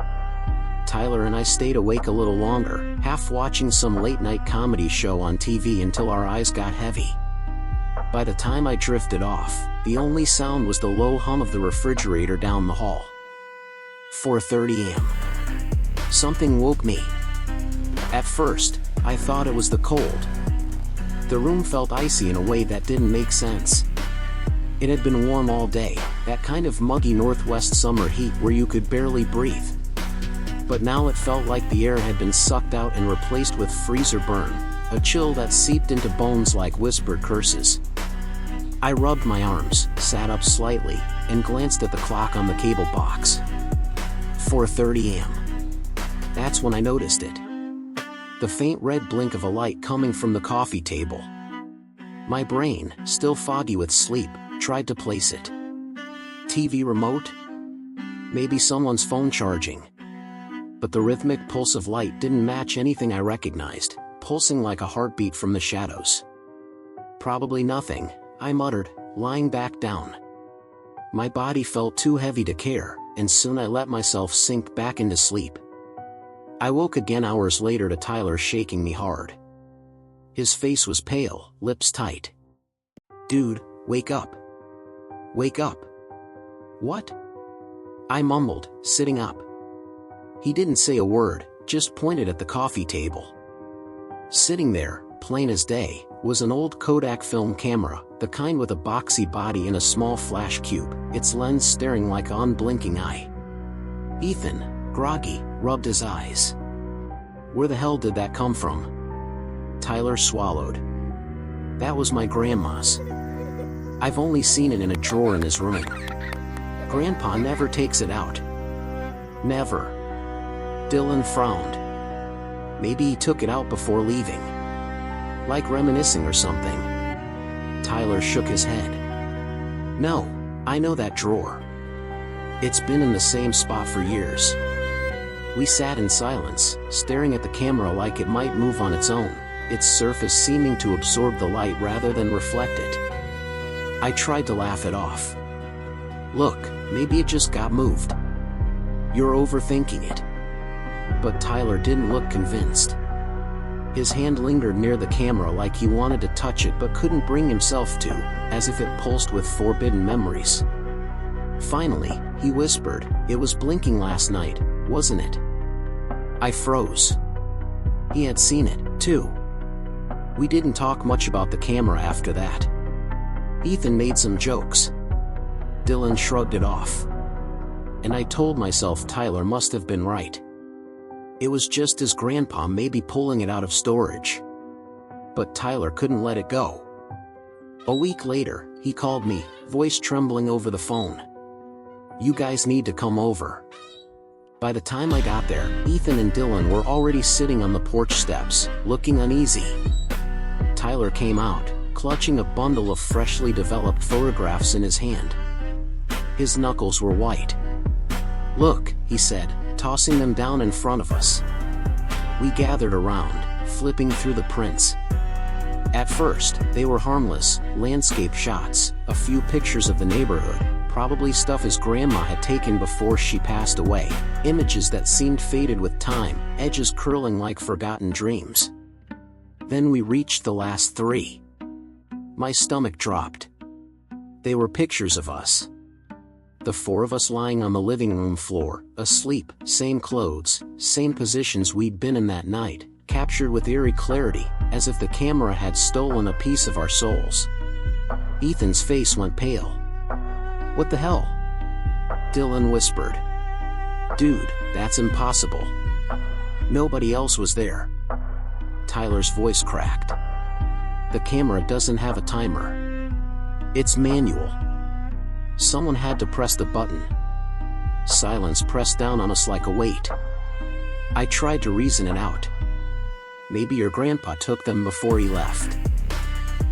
Tyler and I stayed awake a little longer, half watching some late-night comedy show on TV until our eyes got heavy. By the time I drifted off, the only sound was the low hum of the refrigerator down the hall. 4:30 a.m. Something woke me. At first, I thought it was the cold. The room felt icy in a way that didn't make sense. It had been warm all day, that kind of muggy northwest summer heat where you could barely breathe. But now it felt like the air had been sucked out and replaced with freezer burn, a chill that seeped into bones like whispered curses. I rubbed my arms, sat up slightly, and glanced at the clock on the cable box. 4:30 a.m. That's when I noticed it. The faint red blink of a light coming from the coffee table. My brain, still foggy with sleep, tried to place it. TV remote? Maybe someone's phone charging. But the rhythmic pulse of light didn't match anything I recognized, pulsing like a heartbeat from the shadows. "Probably nothing," I muttered, lying back down. My body felt too heavy to care, and soon I let myself sink back into sleep. I woke again hours later to Tyler shaking me hard. His face was pale, lips tight. "Dude, wake up. Wake up." "What?" I mumbled, sitting up. He didn't say a word, just pointed at the coffee table. Sitting there, plain as day, was an old Kodak film camera, the kind with a boxy body and a small flash cube, its lens staring like an unblinking eye. Ethan, groggy, rubbed his eyes. "Where the hell did that come from?" Tyler swallowed. "That was my grandma's. I've only seen it in a drawer in his room. Grandpa never takes it out." "Never." Dylan frowned. "Maybe he took it out before leaving. Like reminiscing or something." Tyler shook his head. "No, I know that drawer. It's been in the same spot for years." We sat in silence, staring at the camera like it might move on its own, its surface seeming to absorb the light rather than reflect it. I tried to laugh it off. "Look, maybe it just got moved. You're overthinking it." But Tyler didn't look convinced. His hand lingered near the camera like he wanted to touch it but couldn't bring himself to, as if it pulsed with forbidden memories. Finally, he whispered, "It was blinking last night, wasn't it?" I froze. He had seen it, too. We didn't talk much about the camera after that. Ethan made some jokes. Dylan shrugged it off. And I told myself Tyler must have been right. It was just his grandpa maybe pulling it out of storage. But Tyler couldn't let it go. A week later, he called me, voice trembling over the phone. "You guys need to come over." By the time I got there, Ethan and Dylan were already sitting on the porch steps, looking uneasy. Tyler came out, clutching a bundle of freshly developed photographs in his hand. His knuckles were white. "Look," he said, tossing them down in front of us. We gathered around, flipping through the prints. At first, they were harmless, landscape shots, a few pictures of the neighborhood, probably stuff his grandma had taken before she passed away, images that seemed faded with time, edges curling like forgotten dreams. Then we reached the last three. My stomach dropped. They were pictures of us. The four of us lying on the living room floor, asleep, same clothes, same positions we'd been in that night, captured with eerie clarity, as if the camera had stolen a piece of our souls. Ethan's face went pale. "What the hell?" Dylan whispered. "Dude, that's impossible. Nobody else was there." Tyler's voice cracked. "The camera doesn't have a timer. It's manual. Someone had to press the button." Silence pressed down on us like a weight. I tried to reason it out. "Maybe your grandpa took them before he left."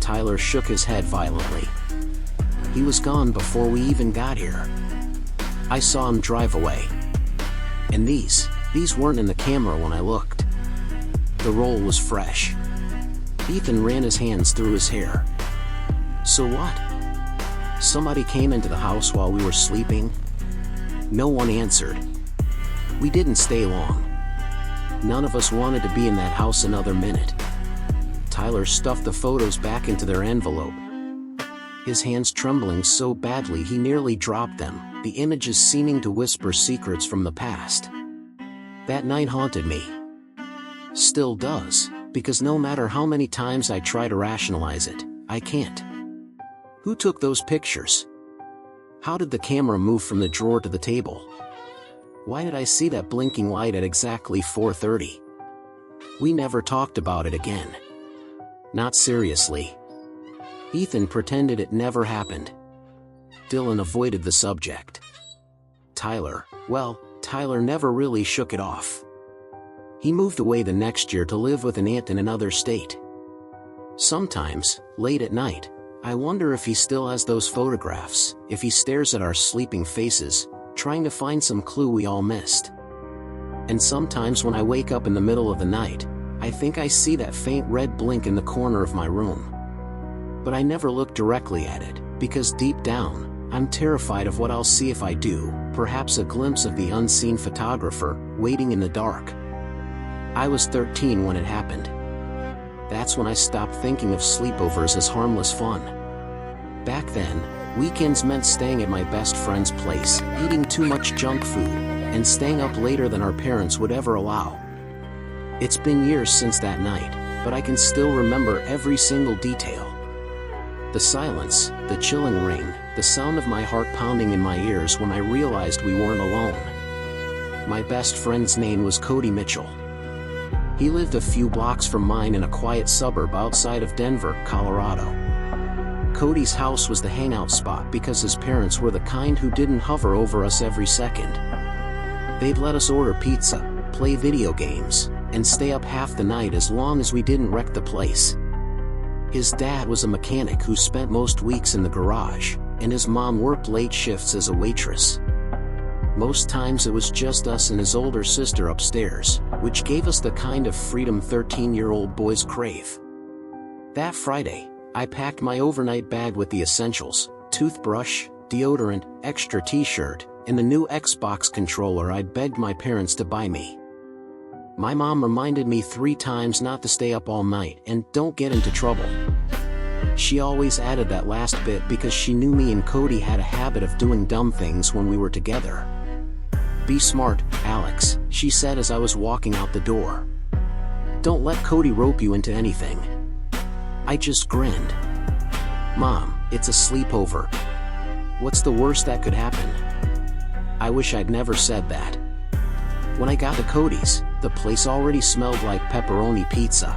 Tyler shook his head violently. "He was gone before we even got here. I saw him drive away. And these weren't in the camera when I looked." The roll was fresh. Ethan ran his hands through his hair. "So what? Somebody came into the house while we were sleeping?" No one answered. We didn't stay long. None of us wanted to be in that house another minute. Tyler stuffed the photos back into their envelope. His hands trembling so badly he nearly dropped them, the images seeming to whisper secrets from the past. That night haunted me. Still does, because no matter how many times I try to rationalize it, I can't. Who took those pictures? How did the camera move from the drawer to the table? Why did I see that blinking light at exactly 4:30? We never talked about it again. Not seriously. Ethan pretended it never happened. Dylan avoided the subject. Tyler never really shook it off. He moved away the next year to live with an aunt in another state. Sometimes, late at night, I wonder if he still has those photographs, if he stares at our sleeping faces, trying to find some clue we all missed. And sometimes when I wake up in the middle of the night, I think I see that faint red blink in the corner of my room. But I never look directly at it, because deep down, I'm terrified of what I'll see if I do, perhaps a glimpse of the unseen photographer, waiting in the dark. I was 13 when it happened. That's when I stopped thinking of sleepovers as harmless fun. Back then, weekends meant staying at my best friend's place, eating too much junk food, and staying up later than our parents would ever allow. It's been years since that night, but I can still remember every single detail. The silence, the chilling ring, the sound of my heart pounding in my ears when I realized we weren't alone. My best friend's name was Cody Mitchell. He lived a few blocks from mine in a quiet suburb outside of Denver, Colorado. Cody's house was the hangout spot because his parents were the kind who didn't hover over us every second. They'd let us order pizza, play video games, and stay up half the night as long as we didn't wreck the place. His dad was a mechanic who spent most weeks in the garage, and his mom worked late shifts as a waitress. Most times it was just us and his older sister upstairs, which gave us the kind of freedom 13-year-old boys crave. That Friday, I packed my overnight bag with the essentials: toothbrush, deodorant, extra t-shirt, and the new Xbox controller I'd begged my parents to buy me. My mom reminded me 3 times not to stay up all night and don't get into trouble. She always added that last bit because she knew me and Cody had a habit of doing dumb things when we were together. "Be smart, Alex," she said as I was walking out the door. "Don't let Cody rope you into anything." I just grinned. Mom, it's a sleepover. What's the worst that could happen? I wish I'd never said that. When I got to Cody's, the place already smelled like pepperoni pizza.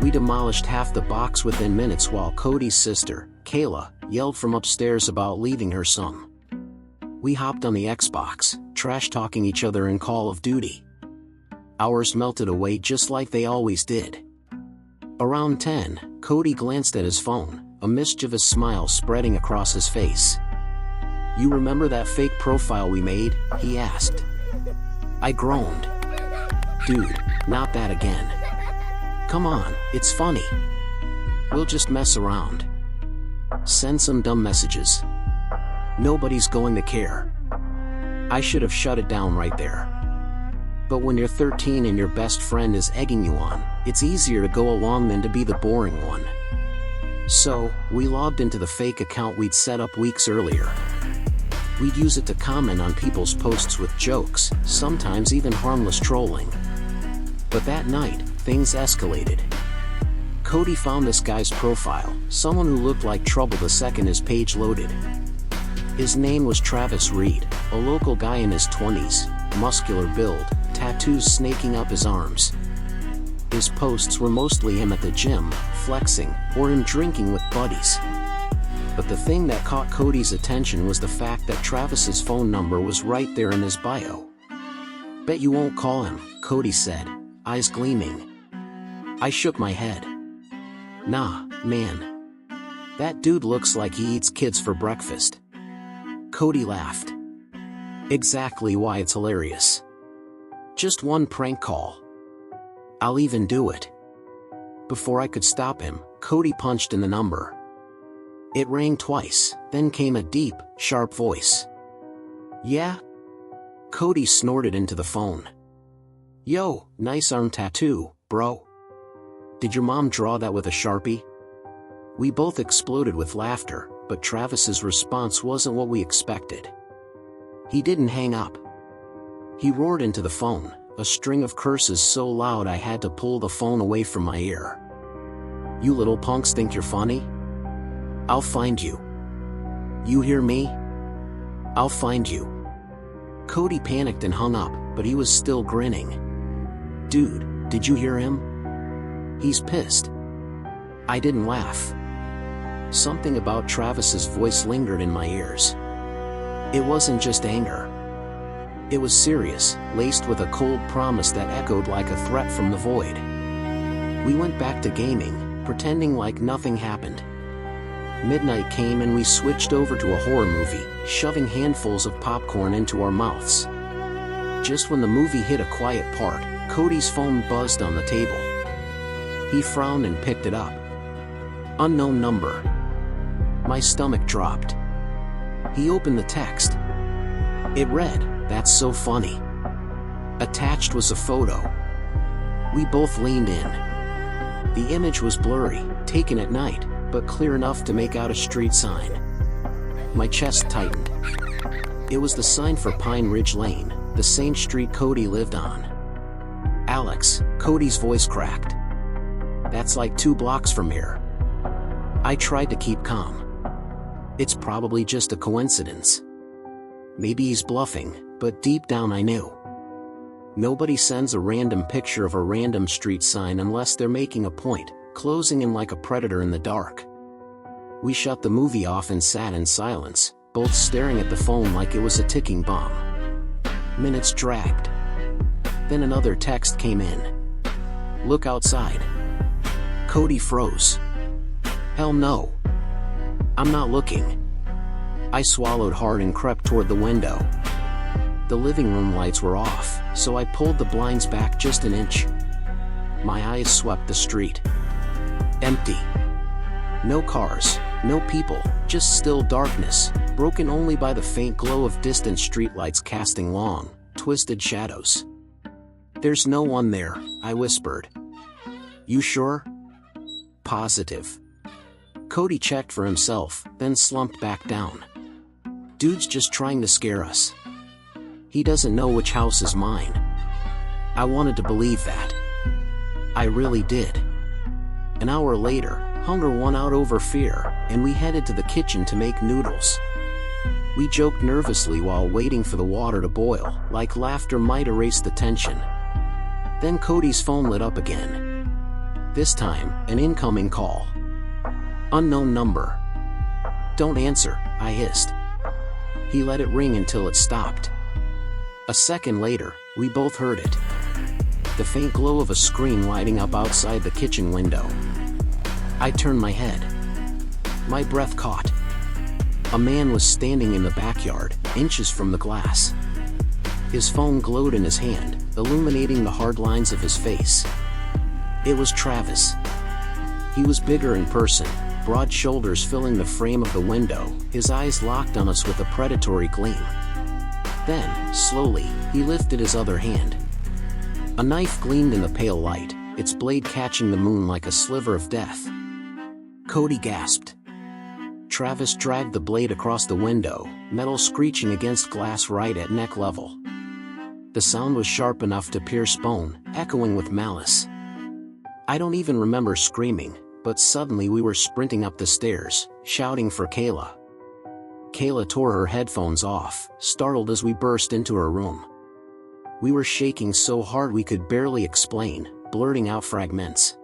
We demolished half the box within minutes while Cody's sister, Kayla, yelled from upstairs about leaving her some. We hopped on the Xbox, trash-talking each other in Call of Duty. Hours melted away just like they always did. Around 10, Cody glanced at his phone, a mischievous smile spreading across his face. "You remember that fake profile we made?" he asked. I groaned. "Dude, not that again. Come on, it's funny. We'll just mess around. Send some dumb messages. Nobody's going to care." I should have shut it down right there. But when you're 13 and your best friend is egging you on, it's easier to go along than to be the boring one. So, we logged into the fake account we'd set up weeks earlier. We'd use it to comment on people's posts with jokes, sometimes even harmless trolling. But that night, things escalated. Cody found this guy's profile, someone who looked like trouble the second his page loaded. His name was Travis Reed, a local guy in his 20s, muscular build, tattoos snaking up his arms. His posts were mostly him at the gym, flexing, or him drinking with buddies. But the thing that caught Cody's attention was the fact that Travis's phone number was right there in his bio. "Bet you won't call him," Cody said, eyes gleaming. I shook my head. "Nah, man. That dude looks like he eats kids for breakfast." Cody laughed. "Exactly why it's hilarious. Just one prank call. I'll even do it." Before I could stop him, Cody punched in the number. It rang twice, then came a deep, sharp voice. "Yeah?" Cody snorted into the phone. "Yo, nice arm tattoo, bro. Did your mom draw that with a Sharpie?" We both exploded with laughter, but Travis's response wasn't what we expected. He didn't hang up. He roared into the phone, a string of curses so loud I had to pull the phone away from my ear. "You little punks think you're funny? I'll find you. You hear me? I'll find you." Cody panicked and hung up, but he was still grinning. "Dude, did you hear him? He's pissed." I didn't laugh. Something about Travis's voice lingered in my ears. It wasn't just anger. It was serious, laced with a cold promise that echoed like a threat from the void. We went back to gaming, pretending like nothing happened. Midnight came and we switched over to a horror movie, shoving handfuls of popcorn into our mouths. Just when the movie hit a quiet part, Cody's phone buzzed on the table. He frowned and picked it up. Unknown number. My stomach dropped. He opened the text. It read, "That's so funny." Attached was a photo. We both leaned in. The image was blurry, taken at night, but clear enough to make out a street sign. My chest tightened. It was the sign for Pine Ridge Lane, the same street Cody lived on. "Alex," Cody's voice cracked. "That's like 2 blocks from here." I tried to keep calm. It's probably just a coincidence. Maybe he's bluffing, but deep down I knew. Nobody sends a random picture of a random street sign unless they're making a point, closing in like a predator in the dark. We shut the movie off and sat in silence, both staring at the phone like it was a ticking bomb. Minutes dragged. Then another text came in. "Look outside." Cody froze. "Hell no. I'm not looking." I swallowed hard and crept toward the window. The living room lights were off, so I pulled the blinds back just an inch. My eyes swept the street. Empty. No cars, no people, just still darkness, broken only by the faint glow of distant streetlights casting long, twisted shadows. "There's no one there," I whispered. "You sure?" "Positive." Cody checked for himself, then slumped back down. "Dude's just trying to scare us. He doesn't know which house is mine." I wanted to believe that. I really did. An hour later, hunger won out over fear, and we headed to the kitchen to make noodles. We joked nervously while waiting for the water to boil, like laughter might erase the tension. Then Cody's phone lit up again. This time, an incoming call. Unknown number. "Don't answer," I hissed. He let it ring until it stopped. A second later, we both heard it. The faint glow of a screen lighting up outside the kitchen window. I turned my head. My breath caught. A man was standing in the backyard, inches from the glass. His phone glowed in his hand, illuminating the hard lines of his face. It was Travis. He was bigger in person, broad shoulders filling the frame of the window, his eyes locked on us with a predatory gleam. Then, slowly, he lifted his other hand. A knife gleamed in the pale light, its blade catching the moon like a sliver of death. Cody gasped. Travis dragged the blade across the window, metal screeching against glass right at neck level. The sound was sharp enough to pierce bone, echoing with malice. I don't even remember screaming, but suddenly we were sprinting up the stairs, shouting for Kayla. Kayla tore her headphones off, startled as we burst into her room. We were shaking so hard we could barely explain, blurting out fragments.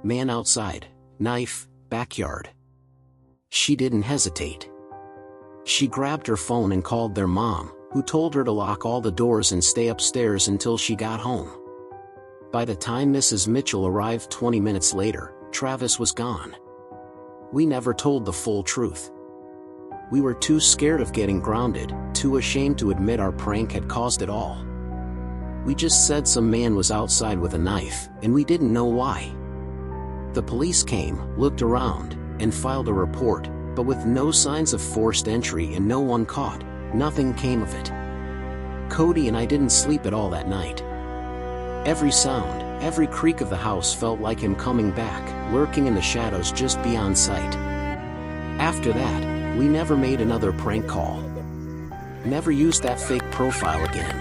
Man outside, knife, backyard. She didn't hesitate. She grabbed her phone and called their mom, who told her to lock all the doors and stay upstairs until she got home. By the time Mrs. Mitchell arrived 20 minutes later, Travis was gone. We never told the full truth. We were too scared of getting grounded, too ashamed to admit our prank had caused it all. We just said some man was outside with a knife, and we didn't know why. The police came, looked around, and filed a report, but with no signs of forced entry and no one caught, nothing came of it. Cody and I didn't sleep at all that night. Every sound, every creak of the house felt like him coming back, lurking in the shadows just beyond sight. After that, we never made another prank call. Never used that fake profile again.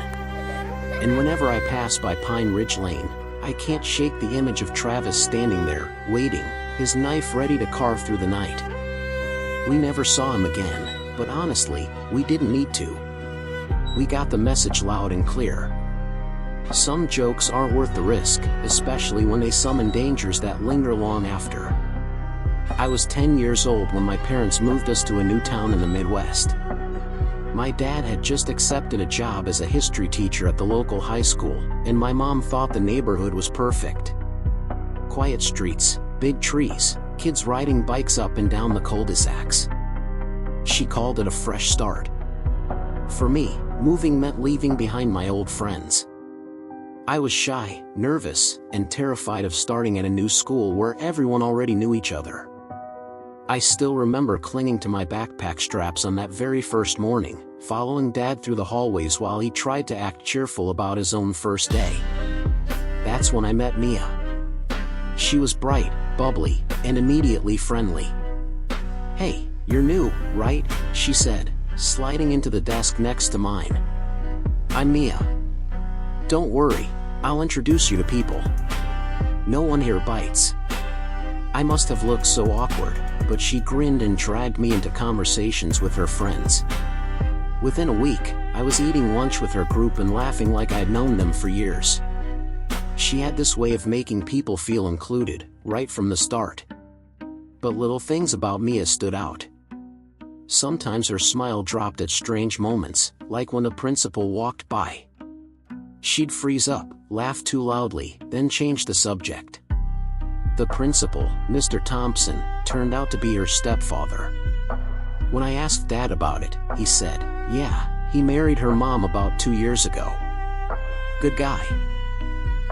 And whenever I pass by Pine Ridge Lane, I can't shake the image of Travis standing there, waiting, his knife ready to carve through the night. We never saw him again, but honestly, we didn't need to. We got the message loud and clear. Some jokes aren't worth the risk, especially when they summon dangers that linger long after. I was 10 years old when my parents moved us to a new town in the Midwest. My dad had just accepted a job as a history teacher at the local high school, and my mom thought the neighborhood was perfect. Quiet streets, big trees, kids riding bikes up and down the cul-de-sacs. She called it a fresh start. For me, moving meant leaving behind my old friends. I was shy, nervous, and terrified of starting at a new school where everyone already knew each other. I still remember clinging to my backpack straps on that very first morning, following Dad through the hallways while he tried to act cheerful about his own first day. That's when I met Mia. She was bright, bubbly, and immediately friendly. "Hey, you're new, right?" she said, sliding into the desk next to mine. "I'm Mia. Don't worry, I'll introduce you to people. No one here bites." I must have looked so awkward, but she grinned and dragged me into conversations with her friends. Within a week, I was eating lunch with her group and laughing like I'd known them for years. She had this way of making people feel included, right from the start. But little things about Mia stood out. Sometimes her smile dropped at strange moments, like when the principal walked by. She'd freeze up, laugh too loudly, then change the subject. The principal, Mr. Thompson, turned out to be her stepfather. When I asked Dad about it, he said, "Yeah, he married her mom about 2 years ago. Good guy.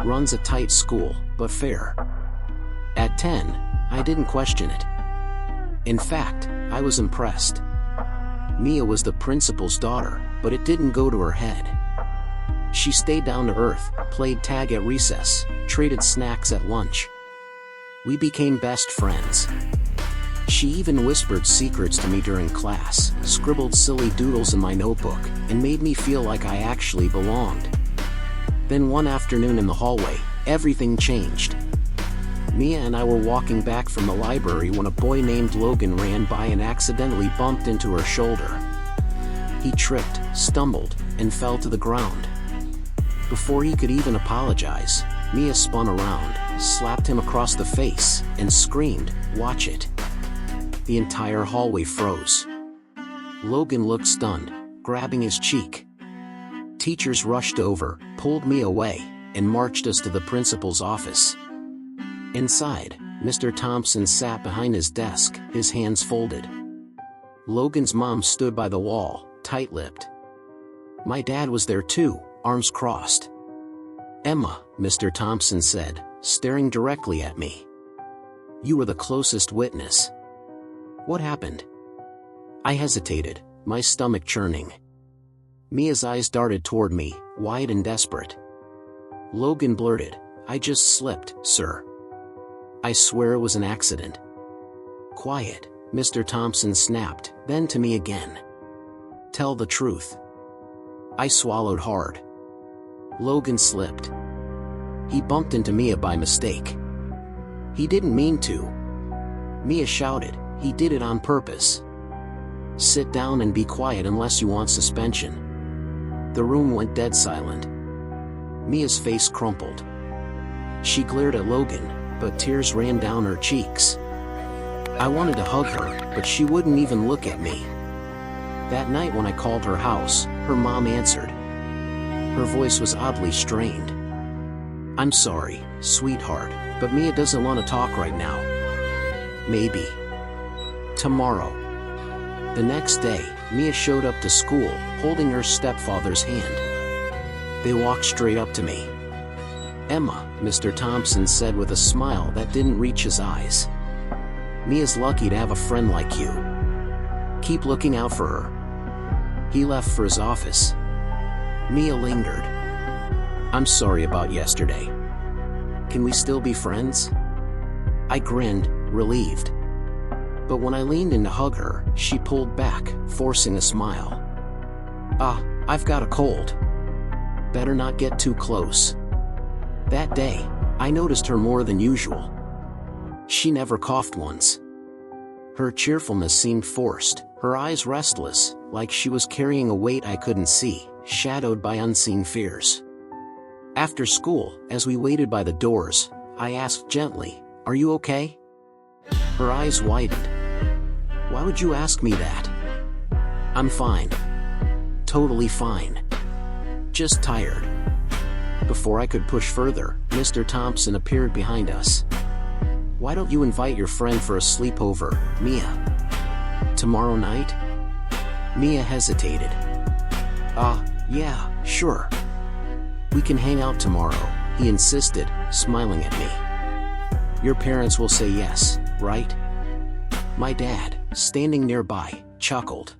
Runs a tight school, but fair." At 10, I didn't question it. In fact, I was impressed. Mia was the principal's daughter, but it didn't go to her head. She stayed down to earth, played tag at recess, traded snacks at lunch. We became best friends. She even whispered secrets to me during class, scribbled silly doodles in my notebook, and made me feel like I actually belonged. Then one afternoon in the hallway, everything changed. Mia and I were walking back from the library when a boy named Logan ran by and accidentally bumped into her shoulder. He tripped, stumbled, and fell to the ground. Before he could even apologize, Mia spun around, slapped him across the face, and screamed, "Watch it." The entire hallway froze. Logan looked stunned, grabbing his cheek. Teachers rushed over, pulled Mia away, and marched us to the principal's office. Inside, Mr. Thompson sat behind his desk, his hands folded. Logan's mom stood by the wall, tight-lipped. My dad was there too, arms crossed. "Emma," Mr. Thompson said, staring directly at me. "You were the closest witness. What happened?" I hesitated, my stomach churning. Mia's eyes darted toward me, wide and desperate. Logan blurted, "I just slipped, sir. I swear it was an accident." "Quiet," Mr. Thompson snapped, then to me again. "Tell the truth." I swallowed hard. Logan slipped. He bumped into Mia by mistake. He didn't mean to. Mia shouted, "He did it on purpose. Sit down and be quiet unless you want suspension." The room went dead silent. Mia's face crumpled. She glared at Logan, but tears ran down her cheeks. I wanted to hug her, but she wouldn't even look at me. That night when I called her house, her mom answered. Her voice was oddly strained. "I'm sorry, sweetheart, but Mia doesn't want to talk right now. Maybe tomorrow." The next day, Mia showed up to school, holding her stepfather's hand. They walked straight up to me. "Emma," Mr. Thompson said with a smile that didn't reach his eyes. "Mia's lucky to have a friend like you. Keep looking out for her." He left for his office. Mia lingered. "I'm sorry about yesterday. Can we still be friends?" I grinned, relieved. But when I leaned in to hug her, she pulled back, forcing a smile. I've got a cold. Better not get too close." That day, I noticed her more than usual. She never coughed once. Her cheerfulness seemed forced, her eyes restless, like she was carrying a weight I couldn't see, shadowed by unseen fears. After school, as we waited by the doors, I asked gently, "Are you okay?" Her eyes widened. "Why would you ask me that?" "I'm fine. Totally fine. Just tired." Before I could push further, Mr. Thompson appeared behind us. "Why don't you invite your friend for a sleepover, Mia? Tomorrow night?" Mia hesitated. Yeah, sure. We can hang out tomorrow," he insisted, smiling at me. "Your parents will say yes, right?" My dad, standing nearby, chuckled.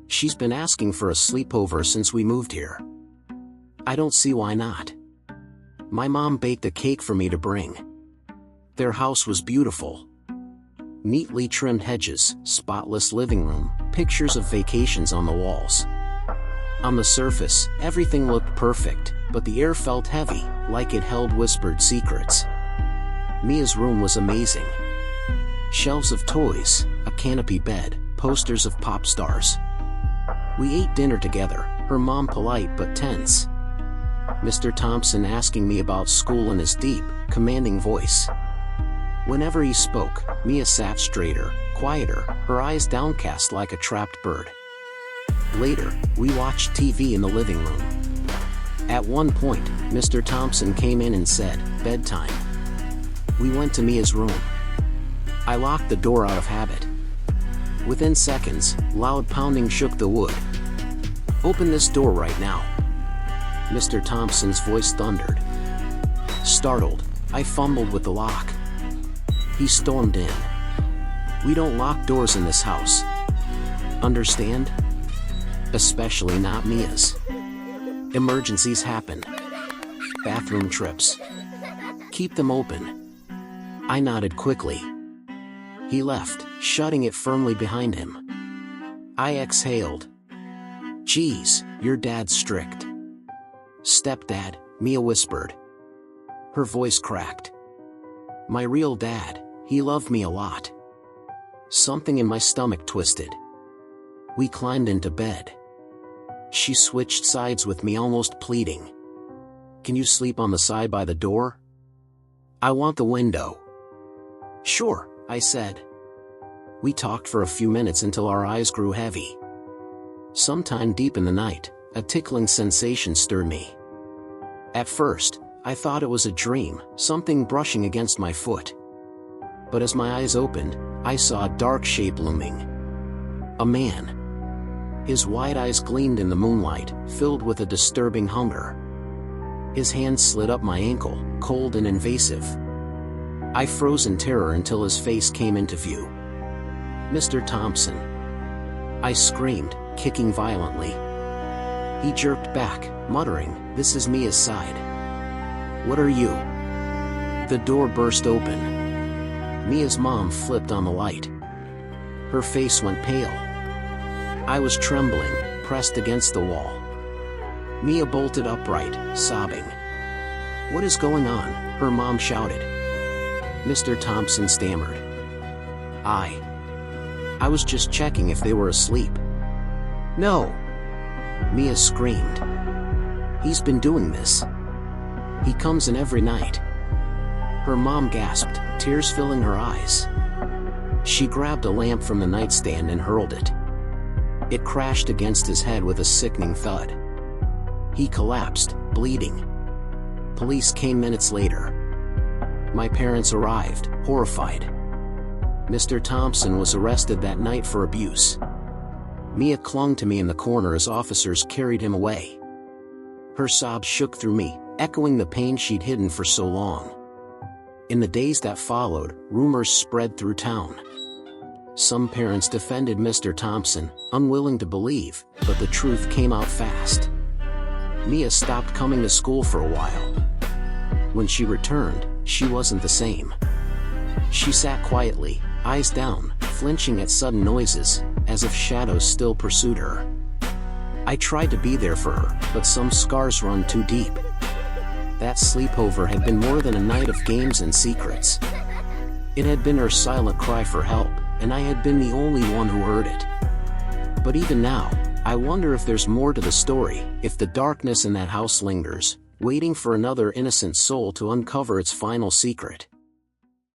"She's been asking for a sleepover since we moved here. I don't see why not." My mom baked a cake for me to bring. Their house was beautiful. Neatly trimmed hedges, spotless living room, pictures of vacations on the walls. On the surface, everything looked perfect, but the air felt heavy, like it held whispered secrets. Mia's room was amazing. Shelves of toys, a canopy bed, posters of pop stars. We ate dinner together, her mom polite but tense. Mr. Thompson asking me about school in his deep, commanding voice. Whenever he spoke, Mia sat straighter, quieter, her eyes downcast like a trapped bird. Later, we watched TV in the living room. At one point, Mr. Thompson came in and said, "Bedtime." We went to Mia's room. I locked the door out of habit. Within seconds, loud pounding shook the wood. "Open this door right now." Mr. Thompson's voice thundered. Startled, I fumbled with the lock. He stormed in. "We don't lock doors in this house. Understand? Especially not Mia's. Emergencies happen. Bathroom trips. Keep them open." I nodded quickly. He left, shutting it firmly behind him. I exhaled. "Geez, your dad's strict." "Stepdad," Mia whispered. Her voice cracked. My real dad, he loved me a lot. Something in my stomach twisted. We climbed into bed. She switched sides with me, almost pleading. Can you sleep on the side by the door? I want the window. Sure, I said. We talked for a few minutes until our eyes grew heavy. Sometime deep in the night, a tickling sensation stirred me. At first, I thought it was a dream, something brushing against my foot. But as my eyes opened, I saw a dark shape looming. A man. His wide eyes gleamed in the moonlight, filled with a disturbing hunger. His hand slid up my ankle, cold and invasive. I froze in terror until his face came into view. Mr. Thompson. I screamed, kicking violently. He jerked back, muttering, "This is Mia's side." "What are you?" The door burst open. Mia's mom flipped on the light. Her face went pale. I was trembling, pressed against the wall. Mia bolted upright, sobbing. "What is going on?" her mom shouted. Mr. Thompson stammered. I was just checking if they were asleep." "No!" Mia screamed. "He's been doing this. He comes in every night." Her mom gasped, tears filling her eyes. She grabbed a lamp from the nightstand and hurled it. It crashed against his head with a sickening thud. He collapsed, bleeding. Police came minutes later. My parents arrived, horrified. Mr. Thompson was arrested that night for abuse. Mia clung to me in the corner as officers carried him away. Her sobs shook through me, echoing the pain she'd hidden for so long. In the days that followed, rumors spread through town. Some parents defended Mr. Thompson, unwilling to believe, but the truth came out fast. Mia stopped coming to school for a while. When she returned, she wasn't the same. She sat quietly, eyes down, flinching at sudden noises, as if shadows still pursued her. I tried to be there for her, but some scars run too deep. That sleepover had been more than a night of games and secrets. It had been her silent cry for help, and I had been the only one who heard it. But even now, I wonder if there's more to the story, if the darkness in that house lingers, waiting for another innocent soul to uncover its final secret.